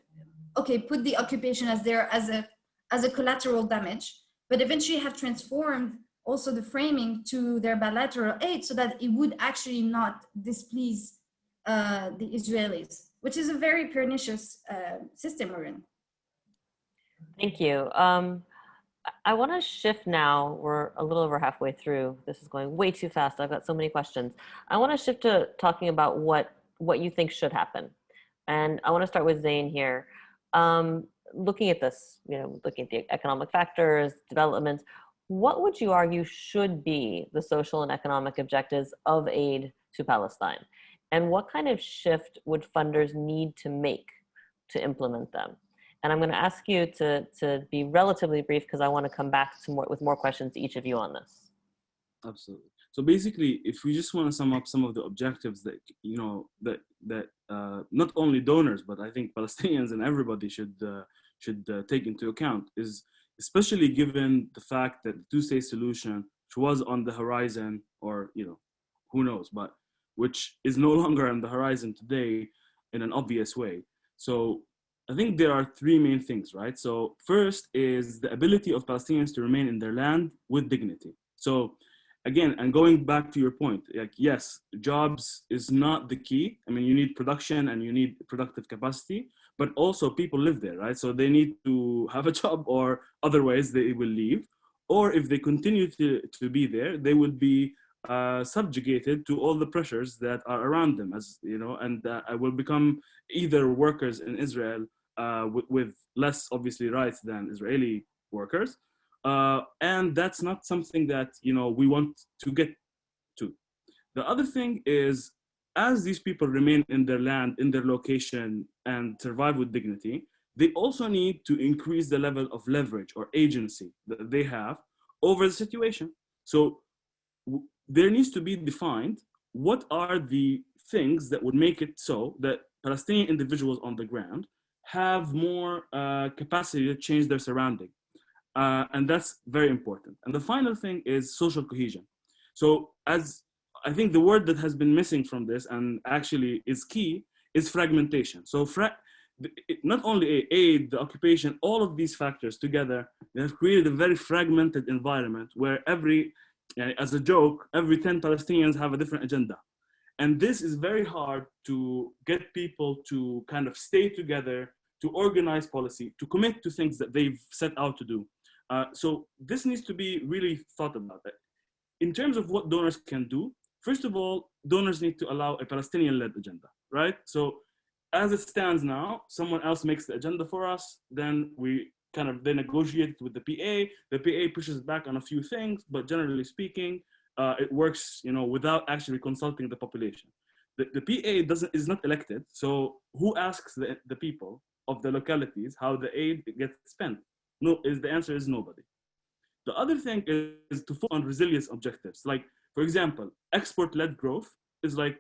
okay, put the occupation as there as a collateral damage, but eventually have transformed also the framing to their bilateral aid so that it would actually not displease the Israelis, which is a very pernicious system we're in. Thank you. I want to shift now. We're a little over halfway through. This is going way too fast. I've got so many questions. I want to shift to talking about what you think should happen. And I want to start with Zayne here. Looking at this, you know, looking at the economic factors, developments, what would you argue should be the social and economic objectives of aid to Palestine? And what kind of shift would funders need to make to implement them? And I'm going to ask you to be relatively brief because I want to come back to with more questions to each of you on this. Absolutely. So basically, if we just want to sum up some of the objectives that, you know, that not only donors, but I think Palestinians and everybody should take into account, is especially given the fact that the two-state solution, which was on the horizon, or, you know, who knows, but which is no longer on the horizon today in an obvious way. So I think there are three main things, right? So first is the ability of Palestinians to remain in their land with dignity. So again, and going back to your point, like, yes, jobs is not the key. I mean, you need production and you need productive capacity, but also people live there, right? So they need to have a job, or otherwise they will leave. Or if they continue to be there, they will be subjugated to all the pressures that are around them, as you know, and will become either workers in Israel with less obviously rights than Israeli workers, and that's not something that, you know, we want to get to. The other thing is, as these people remain in their land, in their location, and survive with dignity, they also need to increase the level of leverage or agency that they have over the situation. So there needs to be defined what are the things that would make it so that Palestinian individuals on the ground have more capacity to change their surrounding. And that's very important. And the final thing is social cohesion. So as I think the word that has been missing from this, and actually is key, is fragmentation. So not only aid, the occupation, all of these factors together, they have created a very fragmented environment where as a joke, every 10 Palestinians have a different agenda. And this is very hard to get people to kind of stay together, to organize policy, to commit to things that they've set out to do. So this needs to be really thought about. In terms of what donors can do, first of all, donors need to allow a Palestinian-led agenda, right? So as it stands now, someone else makes the agenda for us, then we kind of then negotiate it with the PA. The PA pushes back on a few things, but generally speaking, it works, without actually consulting the population. The PA is not elected, so who asks the people of the localities how the aid gets spent? The answer is nobody. The other thing is to focus on resilience objectives. Like, for example, export-led growth is like,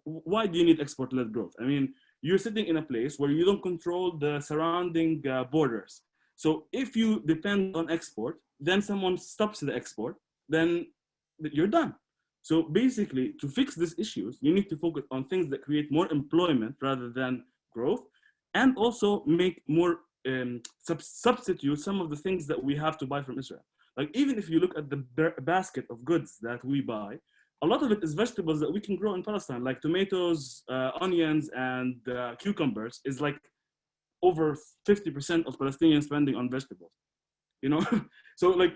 why do you need export-led growth? I mean, you're sitting in a place where you don't control the surrounding borders. So if you depend on export, then someone stops the export, then you're done. So basically, to fix these issues, you need to focus on things that create more employment rather than growth, and also make more substitute some of the things that we have to buy from Israel. Like, even if you look at the basket of goods that we buy, a lot of it is vegetables that we can grow in Palestine, like tomatoes, onions, and cucumbers is like over 50% of Palestinian spending on vegetables, So like,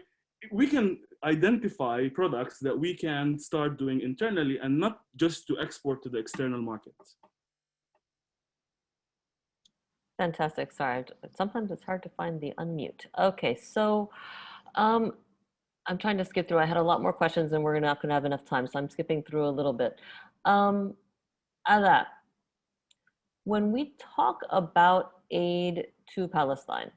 we can identify products that we can start doing internally and not just to export to the external markets. Fantastic. Sorry, sometimes it's hard to find the unmute. Okay, so I'm trying to skip through. I had a lot more questions and we're not going to have enough time, so I'm skipping through a little bit. Alaa, when we talk about aid to Palestine,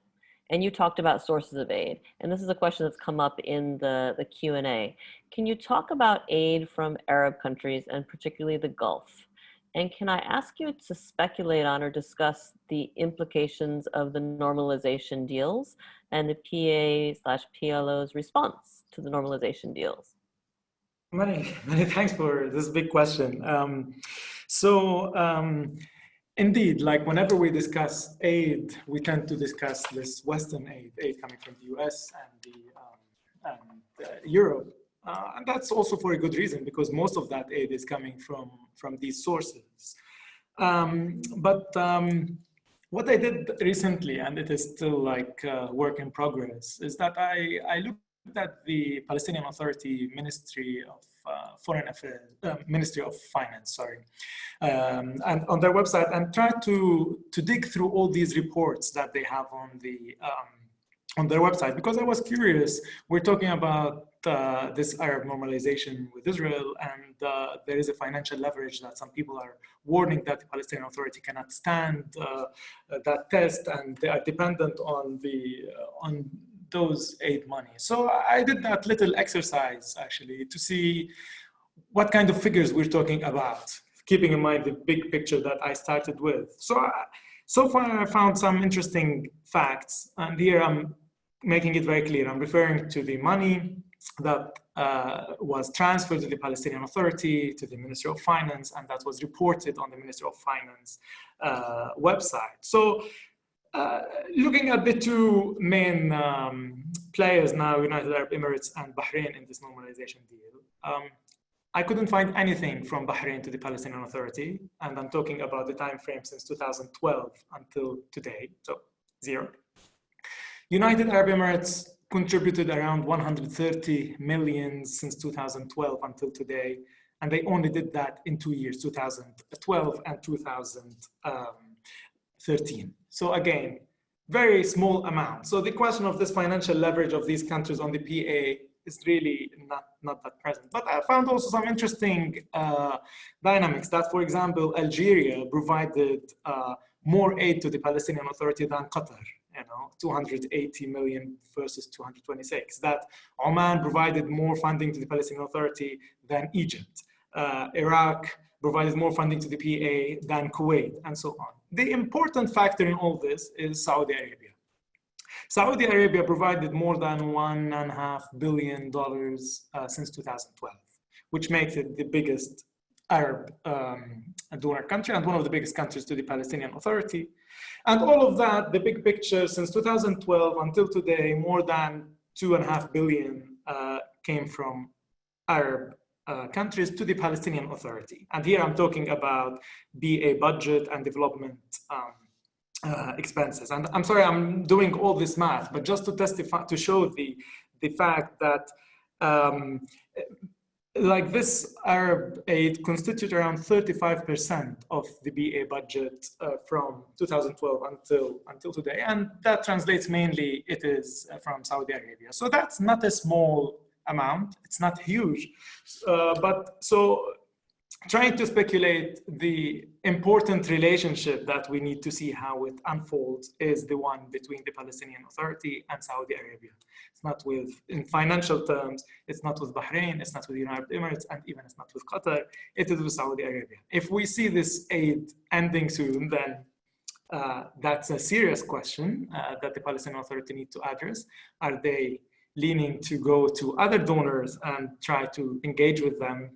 and you talked about sources of aid, and this is a question that's come up in the Q&A. Can you talk about aid from Arab countries and particularly the Gulf? And can I ask you to speculate on or discuss the implications of the normalization deals and the PA/PLO's response to the normalization deals? Many thanks for this big question. Indeed, like whenever we discuss aid, we tend to discuss this Western aid coming from the US and Europe. And that's also for a good reason, because most of that aid is coming from these sources. What I did recently, and it is still like work in progress, is that I looked at the Palestinian Authority Ministry of Foreign Affairs, Ministry of Finance, sorry, and on their website, and tried to dig through all these reports that they have on their website, because I was curious. We're talking about this Arab normalization with Israel, and there is a financial leverage that some people are warning that the Palestinian Authority cannot stand that test, and they are dependent on those aid money. So I did that little exercise actually to see what kind of figures we're talking about, keeping in mind the big picture that I started with. So far I found some interesting facts, and here I'm making it very clear. I'm referring to the money that was transferred to the Palestinian Authority, to the Ministry of Finance, and that was reported on the Ministry of Finance website. So looking at the two main players now, United Arab Emirates and Bahrain in this normalization deal, I couldn't find anything from Bahrain to the Palestinian Authority, and I'm talking about the time frame since 2012 until today, so zero. United Arab Emirates contributed around 130 million since 2012 until today, and they only did that in 2 years, 2012 and 2013. So again, very small amount. So the question of this financial leverage of these countries on the PA is really not that present. But I found also some interesting dynamics that, for example, Algeria provided more aid to the Palestinian Authority than Qatar, 280 million versus 226. That Oman provided more funding to the Palestinian Authority than Egypt. Iraq provided more funding to the PA than Kuwait, and so on. The important factor in all this is Saudi Arabia. Saudi Arabia provided more than $1.5 billion since 2012, which makes it the biggest Arab donor country and one of the biggest countries to the Palestinian Authority. And all of that, the big picture, since 2012 until today, more than $2.5 billion came from Arab countries to the Palestinian Authority. And here I'm talking about BA budget and development expenses. And I'm sorry, I'm doing all this math, but just to testify, to show the fact that like this Arab aid constitutes around 35% of the BA budget from 2012 until today, and that translates mainly it is from Saudi Arabia. So that's not a small amount. It's not huge, but so trying to speculate the important relationship that we need to see how it unfolds is the one between the Palestinian Authority and Saudi Arabia. It's not with, in financial terms, it's not with Bahrain, it's not with the United Emirates, and even it's not with Qatar, it is with Saudi Arabia. If we see this aid ending soon, then that's a serious question that the Palestinian Authority need to address. Are they leaning to go to other donors and try to engage with them?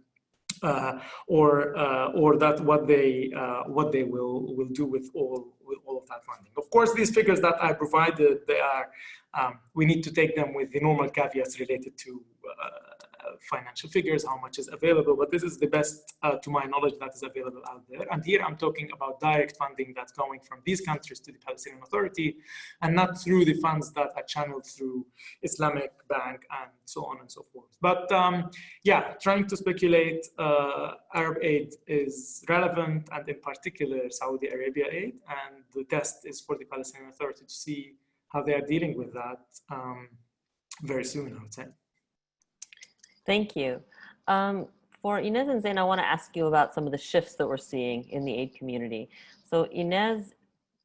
Or that what they will do with all of that funding. Of course, these figures that I provided, they are we need to take them with the normal caveats related to financial figures, how much is available, but this is the best, to my knowledge, that is available out there. And here I'm talking about direct funding that's going from these countries to the Palestinian Authority, and not through the funds that are channeled through Islamic Bank and so on and so forth. But yeah, trying to speculate Arab aid is relevant, and in particular Saudi Arabia aid, and the test is for the Palestinian Authority to see how they are dealing with that very soon, I would say. Thank you. For Inès and Zayne, I want to ask you about some of the shifts that we're seeing in the aid community. So Inès,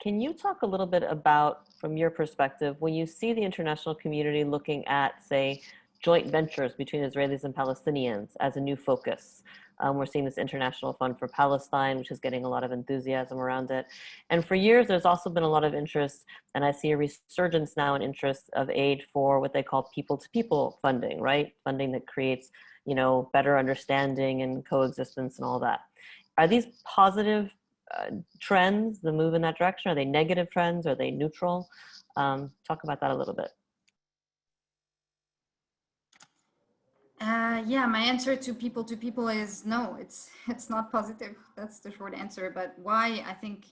can you talk a little bit about, from your perspective, when you see the international community looking at, say, joint ventures between Israelis and Palestinians as a new focus? We're seeing this International Fund for Palestine, which is getting a lot of enthusiasm around it. And for years, there's also been a lot of interest, and I see a resurgence now in interest of aid for what they call people-to-people funding, right? Funding that creates, you know, better understanding and coexistence and all that. Are these positive trends, the move in that direction? Are they negative trends? Are they neutral? Talk about that a little bit. Yeah, my answer to people is no, it's not positive. That's the short answer. But why? I think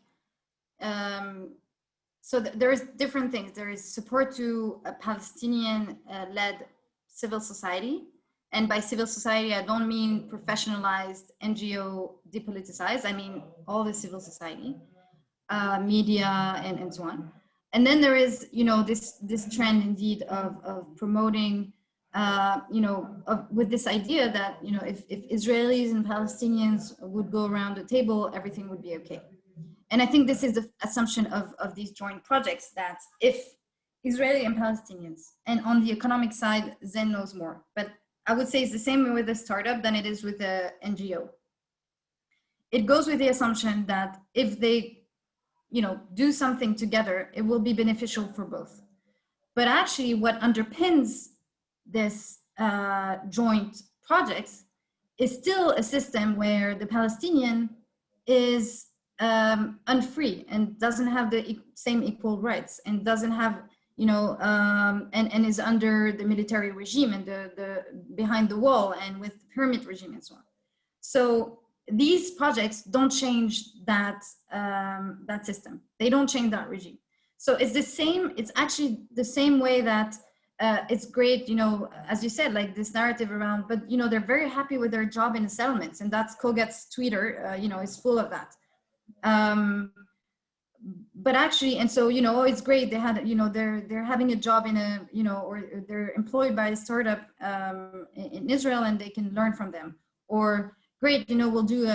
so. There's different things. There is support to a Palestinian-led civil society, and by civil society, I don't mean professionalized NGO, depoliticized. I mean all the civil society, media, and so on. And then there is, you know, this trend indeed of promoting. You know, with this idea that, you know, if Israelis and Palestinians would go around the table, everything would be okay. And I think this is the assumption of these joint projects, that if Israeli and Palestinians, and on the economic side, Zayne knows more, but I would say it's the same way with a startup than it is with a NGO. It goes with the assumption that if they, you know, do something together, it will be beneficial for both. But actually what underpins this joint projects is still a system where the Palestinian is unfree and doesn't have the same equal rights, and doesn't have, you know, and is under the military regime and the behind the wall and with the permit regime and so on. So these projects don't change that that system. They don't change that regime. So it's the same. It's actually the same way that it's great, you know, as you said, like this narrative around, but, you know, they're very happy with their job in the settlements, and that's Kogat's Twitter, you know, is full of that. But actually, and so, you know, oh, it's great. They had, you know, they're having a job in a, you know, or they're employed by a startup in Israel, and they can learn from them. Or great, you know, we'll do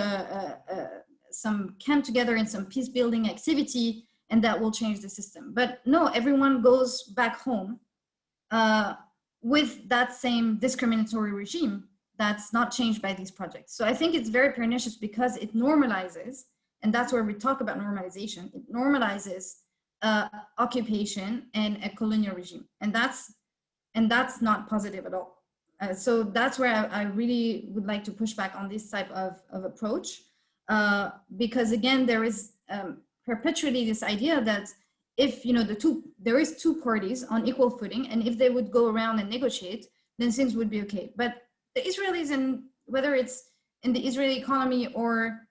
some camp together in some peace building activity, and that will change the system. But no, everyone goes back home with that same discriminatory regime that's not changed by these projects. So I think it's very pernicious because it normalizes, and that's where we talk about normalization. It normalizes occupation and a colonial regime, and that's not positive at all. So that's where I really would like to push back on this type of approach, because again, there is perpetually this idea that if, you know, there is two parties on equal footing, and if they would go around and negotiate, then things would be okay. But the Israelis, and whether it's in the Israeli economy or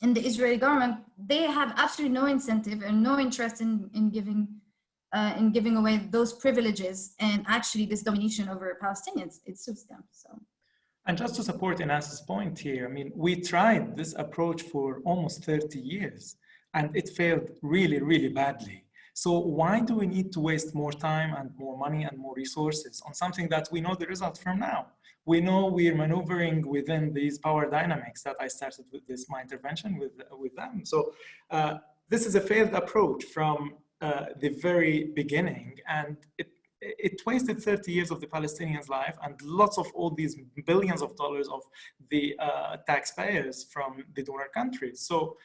in the Israeli government, they have absolutely no incentive and no interest in giving away those privileges and actually this domination over Palestinians. It suits them. So And just to support Inés's point here, I mean, we tried this approach for almost 30 years and it failed really, really badly. So why do we need to waste more time and more money and more resources on something that we know the result from now? We know we're maneuvering within these power dynamics that I started with my intervention with them. So this is a failed approach from the very beginning, and it wasted 30 years of the Palestinians' life and lots of all these billions of dollars of the taxpayers from the donor countries. So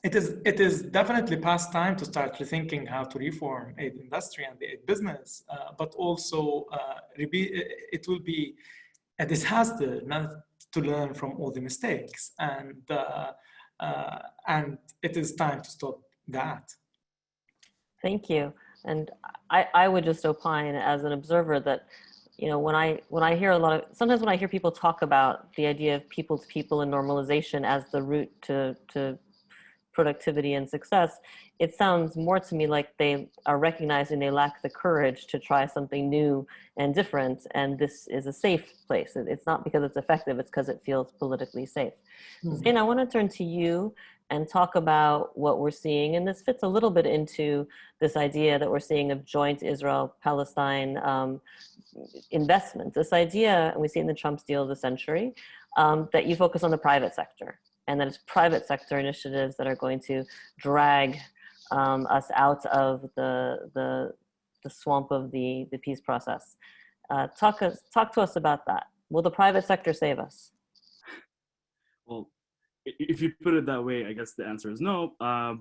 it is definitely past time to start rethinking how to reform aid industry and the aid business, but also it will be a disaster not to learn from all the mistakes, and it is time to stop that. Thank you. And I would just opine as an observer that, you know, when I hear sometimes when I hear people talk about the idea of people to people and normalization as the route to productivity and success, it sounds more to me like they are recognizing they lack the courage to try something new and different. And this is a safe place. It's not because it's effective, it's because it feels politically safe. Zayne, I want to turn to you and talk about what we're seeing. And this fits a little bit into this idea that we're seeing of joint Israel-Palestine investment. This idea, and we see in the Trump deal of the century, that you focus on the private sector, and that it's private sector initiatives that are going to drag us out of the swamp of the peace process. Talk to us about that. Will the private sector save us? Well, if you put it that way, I guess the answer is no.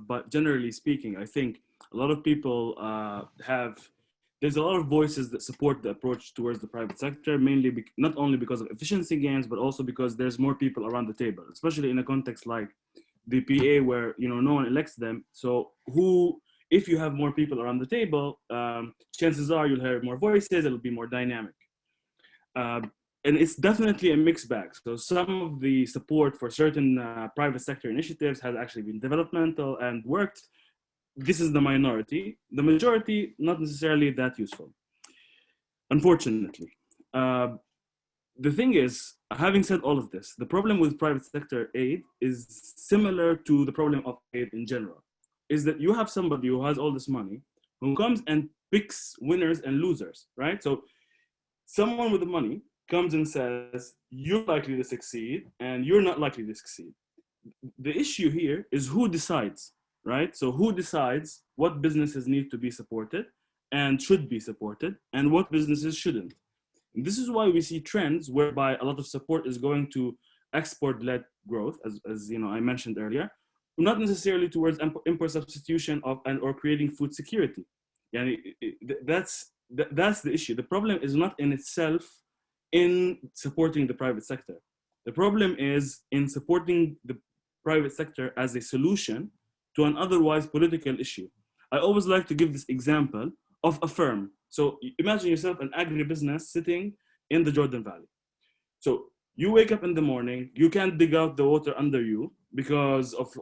But generally speaking, I think a lot of people there's a lot of voices that support the approach towards the private sector, mainly not only because of efficiency gains, but also because there's more people around the table, especially in a context like the PA where, you know, no one elects them. So if you have more people around the table, chances are you'll hear more voices, it'll be more dynamic. And it's definitely a mixed bag. So some of the support for certain private sector initiatives has actually been developmental and worked. This is the minority. The majority, not necessarily that useful, unfortunately. The thing is, having said all of this, the problem with private sector aid is similar to the problem of aid in general, is that you have somebody who has all this money who comes and picks winners and losers, right? So someone with the money comes and says, you're likely to succeed and you're not likely to succeed. The issue here is who decides, right? So who decides what businesses need to be supported and should be supported and what businesses shouldn't? And this is why we see trends whereby a lot of support is going to export-led growth, as you know, I mentioned earlier, not necessarily towards import substitution or creating food security. That's the issue. The problem is not in itself in supporting the private sector. The problem is in supporting the private sector as a solution to an otherwise political issue. I always like to give this example of a firm. So imagine yourself an agribusiness sitting in the Jordan Valley. So you wake up in the morning, you can't dig out the water under you because of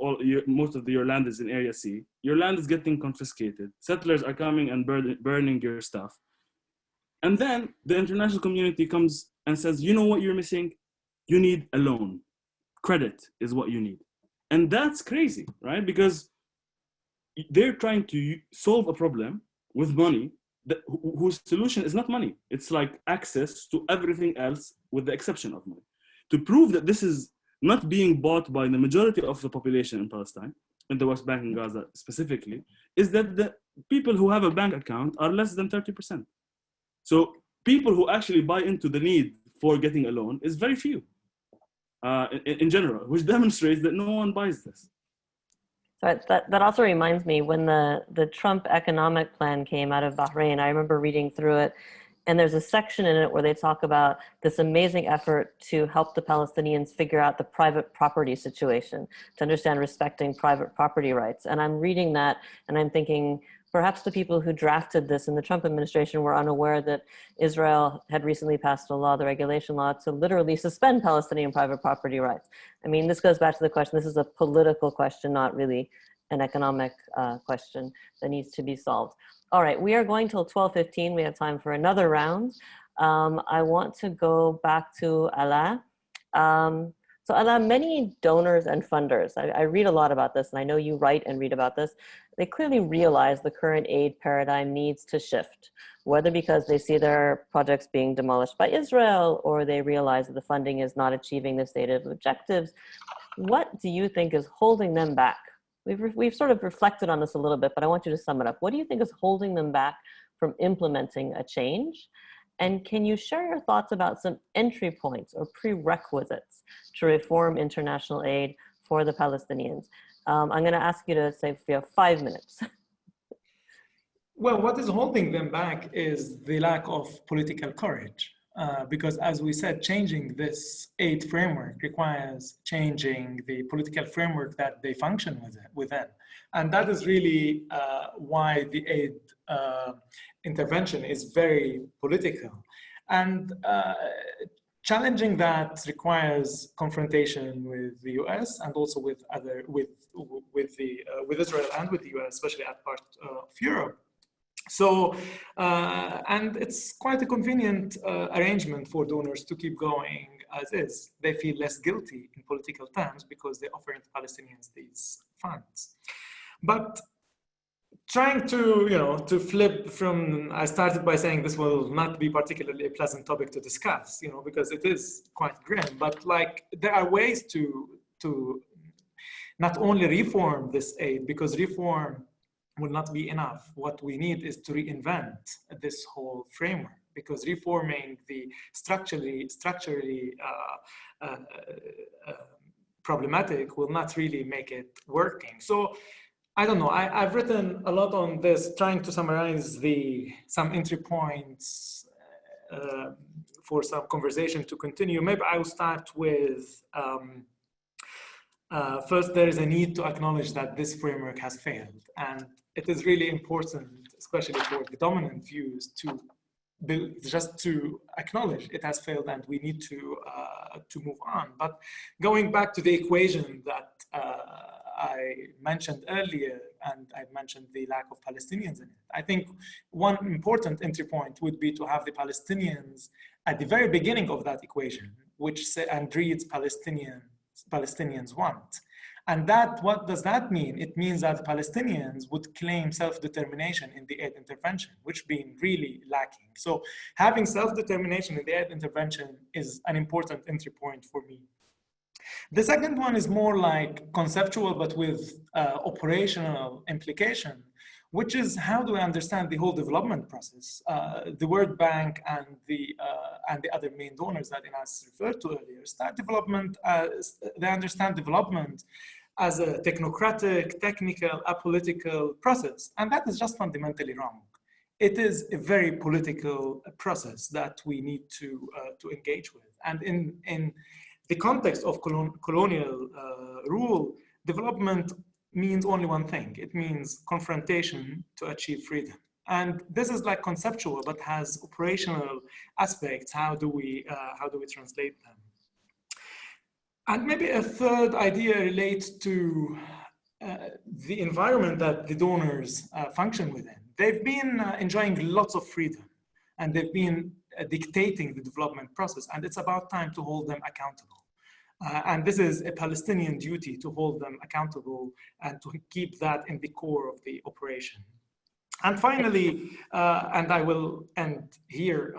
most of your land is in Area C. Your land is getting confiscated. Settlers are coming and burning your stuff. And then the international community comes and says, you know what you're missing? You need a loan. Credit is what you need. And that's crazy, right? Because they're trying to solve a problem with money whose solution is not money. It's like access to everything else with the exception of money. To prove that this is not being bought by the majority of the population in Palestine, in the West Bank and Gaza specifically, is that the people who have a bank account are less than 30%. So people who actually buy into the need for getting a loan is very few in general, which demonstrates that no one buys this. So that also reminds me, when the Trump economic plan came out of Bahrain, I remember reading through it, and there's a section in it where they talk about this amazing effort to help the Palestinians figure out the private property situation, to understand respecting private property rights. And I'm reading that and I'm thinking, perhaps the people who drafted this in the Trump administration were unaware that Israel had recently passed a law, the regulation law, to literally suspend Palestinian private property rights. I mean, this goes back to the question, this is a political question, not really an economic question that needs to be solved. All right, we are going till 12:15. We have time for another round. I want to go back to Alaa. So Alaa, many donors and funders, I read a lot about this, and I know you write and read about this, they clearly realize the current aid paradigm needs to shift, whether because they see their projects being demolished by Israel, or they realize that the funding is not achieving the stated objectives. What do you think is holding them back? We've sort of reflected on this a little bit, but I want you to sum it up. What do you think is holding them back from implementing a change? And can you share your thoughts about some entry points or prerequisites to reform international aid for the Palestinians? I'm going to ask you to say if you have 5 minutes. Well, what is holding them back is the lack of political courage. Because as we said, changing this aid framework requires changing the political framework that they function within. And that is really why the aid intervention is very political. And challenging that requires confrontation with the US and also with Israel and with the US, especially at part of Europe. So, and it's quite a convenient arrangement for donors to keep going as is. They feel less guilty in political terms because they offer to Palestinians these funds. But trying to flip from, I started by saying this will not be particularly a pleasant topic to discuss, because it is quite grim, but like there are ways to not only reform this aid, because reform will not be enough. What we need is to reinvent this whole framework, because reforming the structurally problematic will not really make it working. So I don't know, I've written a lot on this, trying to summarize some entry points for some conversation to continue. Maybe I'll start with, first, there is a need to acknowledge that this framework has failed. And it is really important, especially for the dominant views, just to acknowledge it has failed and we need to move on. But going back to the equation that I mentioned earlier, and I mentioned the lack of Palestinians in it, I think one important entry point would be to have the Palestinians at the very beginning of that equation, and reads Palestinians want. And what does that mean? It means that the Palestinians would claim self-determination in the aid intervention, which been really lacking. So having self-determination in the aid intervention is an important entry point for me. The second one is more like conceptual, but with operational implication, which is how do we understand the whole development process? The World Bank and the other main donors that Inès referred to earlier, they understand development as a technocratic, technical, apolitical process. And that is just fundamentally wrong. It is a very political process that we need to engage with. And in the context of colonial rule, development means only one thing. It means confrontation to achieve freedom. And this is like conceptual, but has operational aspects. How do we translate them? And maybe a third idea relates to the environment that the donors function within. They've been enjoying lots of freedom, and they've been dictating the development process, and it's about time to hold them accountable. And this is a Palestinian duty to hold them accountable and to keep that in the core of the operation. And finally, and I will end here,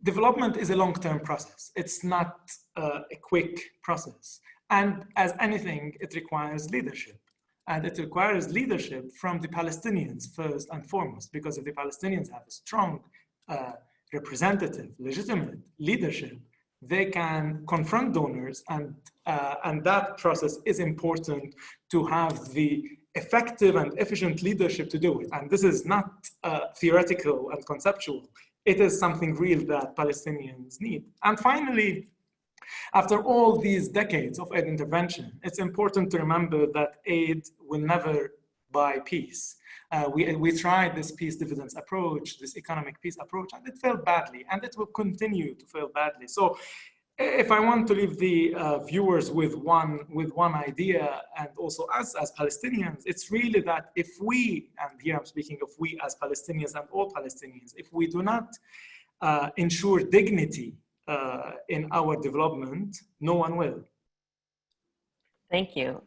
development is a long-term process. It's not a quick process. And as anything, it requires leadership. And it requires leadership from the Palestinians first and foremost, because if the Palestinians have a strong, representative, legitimate leadership, they can confront donors, and that process is important to have the effective and efficient leadership to do it. And this is not theoretical and conceptual. It is something real that Palestinians need. And finally, after all these decades of aid intervention, it's important to remember that aid will never buy peace. We tried this peace dividends approach, this economic peace approach, and it failed badly, and it will continue to fail badly. So if I want to leave the viewers with one idea, and also us as Palestinians, it's really that if we, and here I'm speaking of we as Palestinians and all Palestinians, if we do not ensure dignity in our development, no one will. Thank you.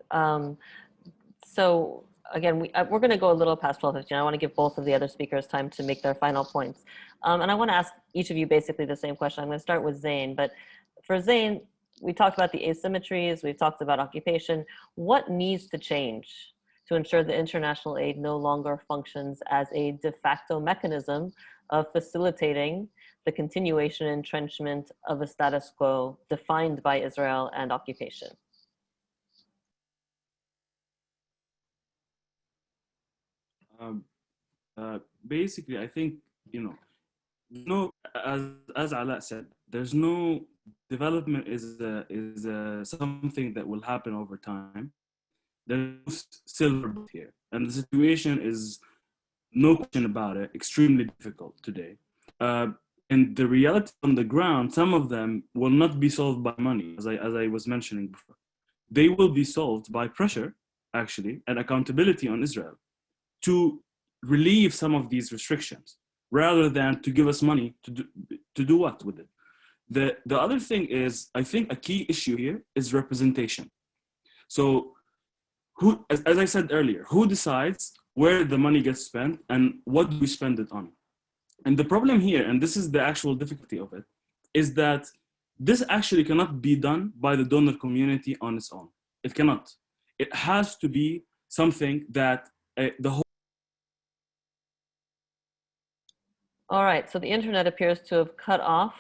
So again, we're going to go a little past 12:15. I want to give both of the other speakers time to make their final points. And I want to ask each of you basically the same question. I'm going to start with Zayne. But for Zayne, we talked about the asymmetries. We've talked about occupation. What needs to change to ensure that international aid no longer functions as a de facto mechanism of facilitating the continuation and entrenchment of a status quo defined by Israel and occupation? Basically, I think, as Alaa said, there's no development is something that will happen over time. There's no silver bullet here, and the situation is, no question about it, extremely difficult today. And the reality on the ground, some of them will not be solved by money, as I was mentioning before. They will be solved by pressure, actually, and accountability on Israel to relieve some of these restrictions, rather than to give us money to do what with it. The other thing is, I think a key issue here is representation. So who, as I said earlier, who decides where the money gets spent and what do we spend it on? And the problem here, and this is the actual difficulty of it, is that this actually cannot be done by the donor community on its own. It cannot. It has to be something that the whole. All right, so the internet appears to have cut off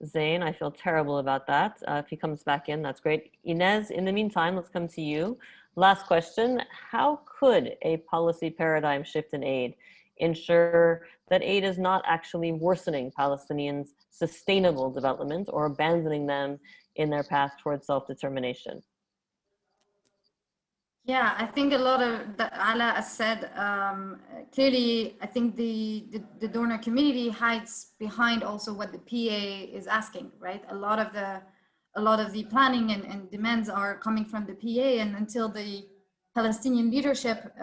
Zayne. I feel terrible about that. If he comes back in, that's great. Inez, in the meantime, let's come to you. Last question, how could a policy paradigm shift in aid ensure that aid is not actually worsening Palestinians' sustainable development or abandoning them in their path towards self-determination? Yeah, I think a lot of that Alaa has said, clearly, I think the donor community hides behind also what the PA is asking, right? A lot of the planning and demands are coming from the PA, and until the Palestinian leadership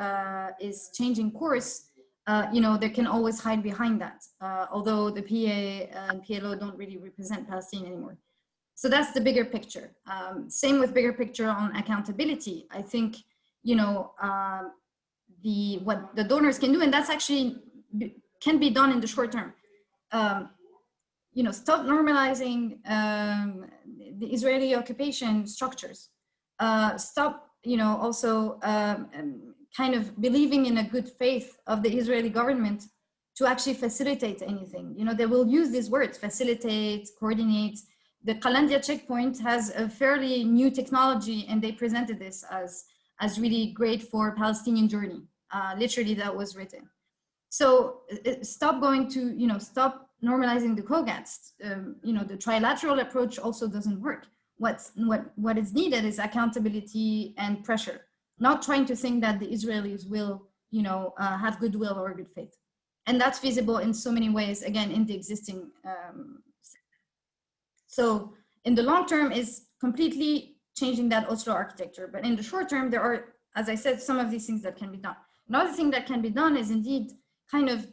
is changing course, they can always hide behind that, although the PA and PLO don't really represent Palestine anymore. So that's the bigger picture. Same with bigger picture on accountability. I think, what the donors can do, and that's actually can be done in the short term. Stop normalizing the Israeli occupation structures. Stop, also kind of believing in a good faith of the Israeli government to actually facilitate anything. They will use these words: facilitate, coordinate. The Qalandia checkpoint has a fairly new technology, and they presented this as really great for Palestinian journey. Literally, that was written. So stop going to, stop normalizing the COGATs. The trilateral approach also doesn't work. What is needed is accountability and pressure, not trying to think that the Israelis will, have goodwill or good faith. And that's feasible in so many ways, again, in the existing. So in the long term is completely changing that Oslo architecture. But in the short term, there are, as I said, some of these things that can be done. Another thing that can be done is indeed kind of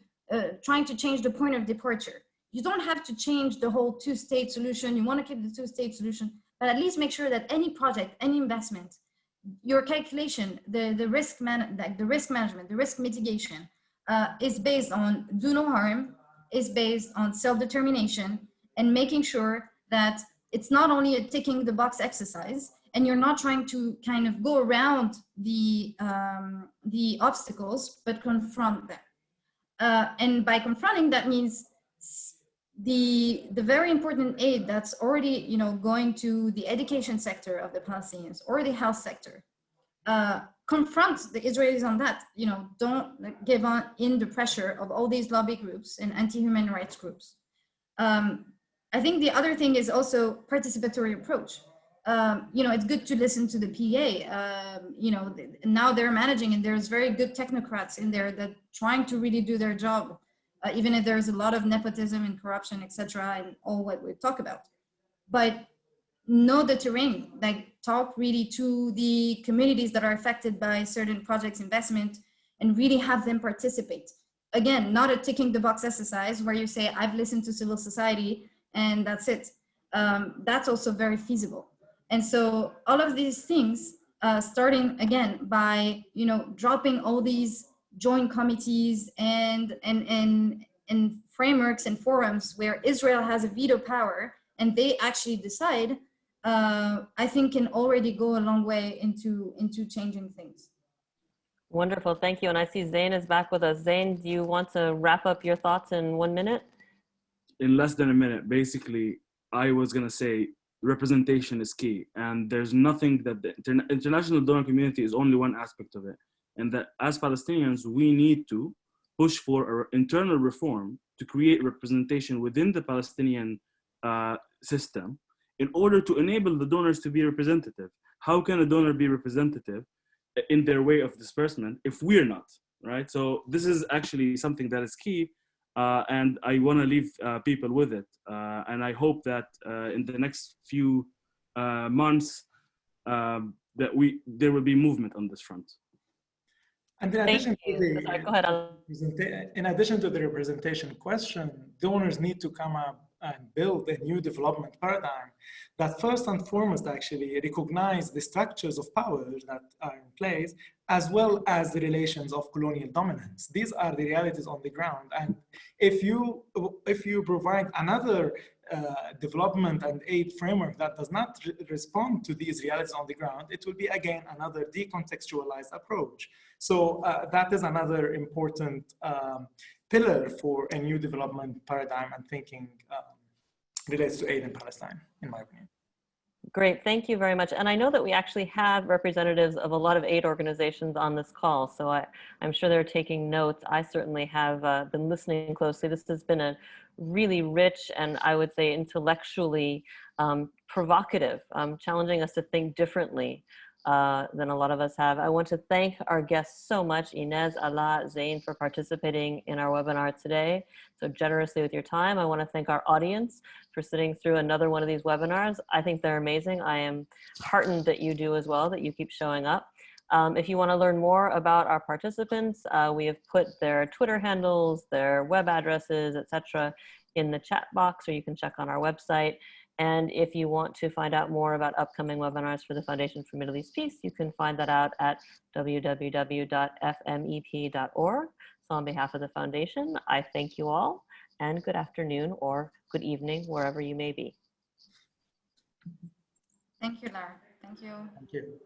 trying to change the point of departure. You don't have to change the whole two-state solution. You want to keep the two-state solution, but at least make sure that any project, any investment, your calculation, the risk management, the risk mitigation is based on do no harm, is based on self-determination, and making sure that it's not only a ticking the box exercise, and you're not trying to kind of go around the obstacles, but confront them. And by confronting, that means the very important aid that's already going to the education sector of the Palestinians or the health sector. Confront the Israelis on that. Don't give in the pressure of all these lobby groups and anti-human rights groups. I think the other thing is also participatory approach. It's good to listen to the PA. Now they're managing, and there's very good technocrats in there that trying to really do their job, even if there's a lot of nepotism and corruption, etc., and all what we talk about. But know the terrain, like talk really to the communities that are affected by certain projects investment and really have them participate. Again, not a ticking the box exercise where you say, I've listened to civil society and that's it. That's also very feasible. And so all of these things, starting again by, you know, dropping all these joint committees and frameworks and forums where Israel has a veto power and they actually decide, I think can already go a long way into changing things. Wonderful, thank you. And I see Zayne is back with us. Zayne, do you want to wrap up your thoughts in 1 minute? In less than a minute, basically, I was going to say representation is key. And there's nothing that the international donor community is only one aspect of it. And that as Palestinians, we need to push for an internal reform to create representation within the Palestinian system in order to enable the donors to be representative. How can a donor be representative in their way of disbursement if we're not, right? So this is actually something that is key, and I want to leave people with it. And I hope that in the next few months that there will be movement on this front. And in addition to the representation question, donors need to come up and build a new development paradigm that first and foremost actually recognize the structures of power that are in place, as well as the relations of colonial dominance. These are the realities on the ground. And if you provide another development and aid framework that does not respond to these realities on the ground, it will be again another decontextualized approach. So that is another important pillar for a new development paradigm and thinking relates to aid in Palestine, in my opinion. Great, thank you very much. And I know that we actually have representatives of a lot of aid organizations on this call, so I'm sure they're taking notes. I certainly have been listening closely. This has been a really rich and I would say intellectually provocative, challenging us to think differently than a lot of us have. I want to thank our guests so much, Inès, Alaa, Zayne, for participating in our webinar today so generously with your time. I want to thank our audience for sitting through another one of these webinars. I think they're amazing. I am heartened that you do as well, that you keep showing up. If you want to learn more about our participants, we have put their Twitter handles, their web addresses, etc., in the chat box, or you can check on our website. And if you want to find out more about upcoming webinars for the Foundation for Middle East Peace, you can find that out at www.fmep.org. So on behalf of the Foundation, I thank you all, and good afternoon or good evening, wherever you may be. Thank you, Lara. Thank you. Thank you.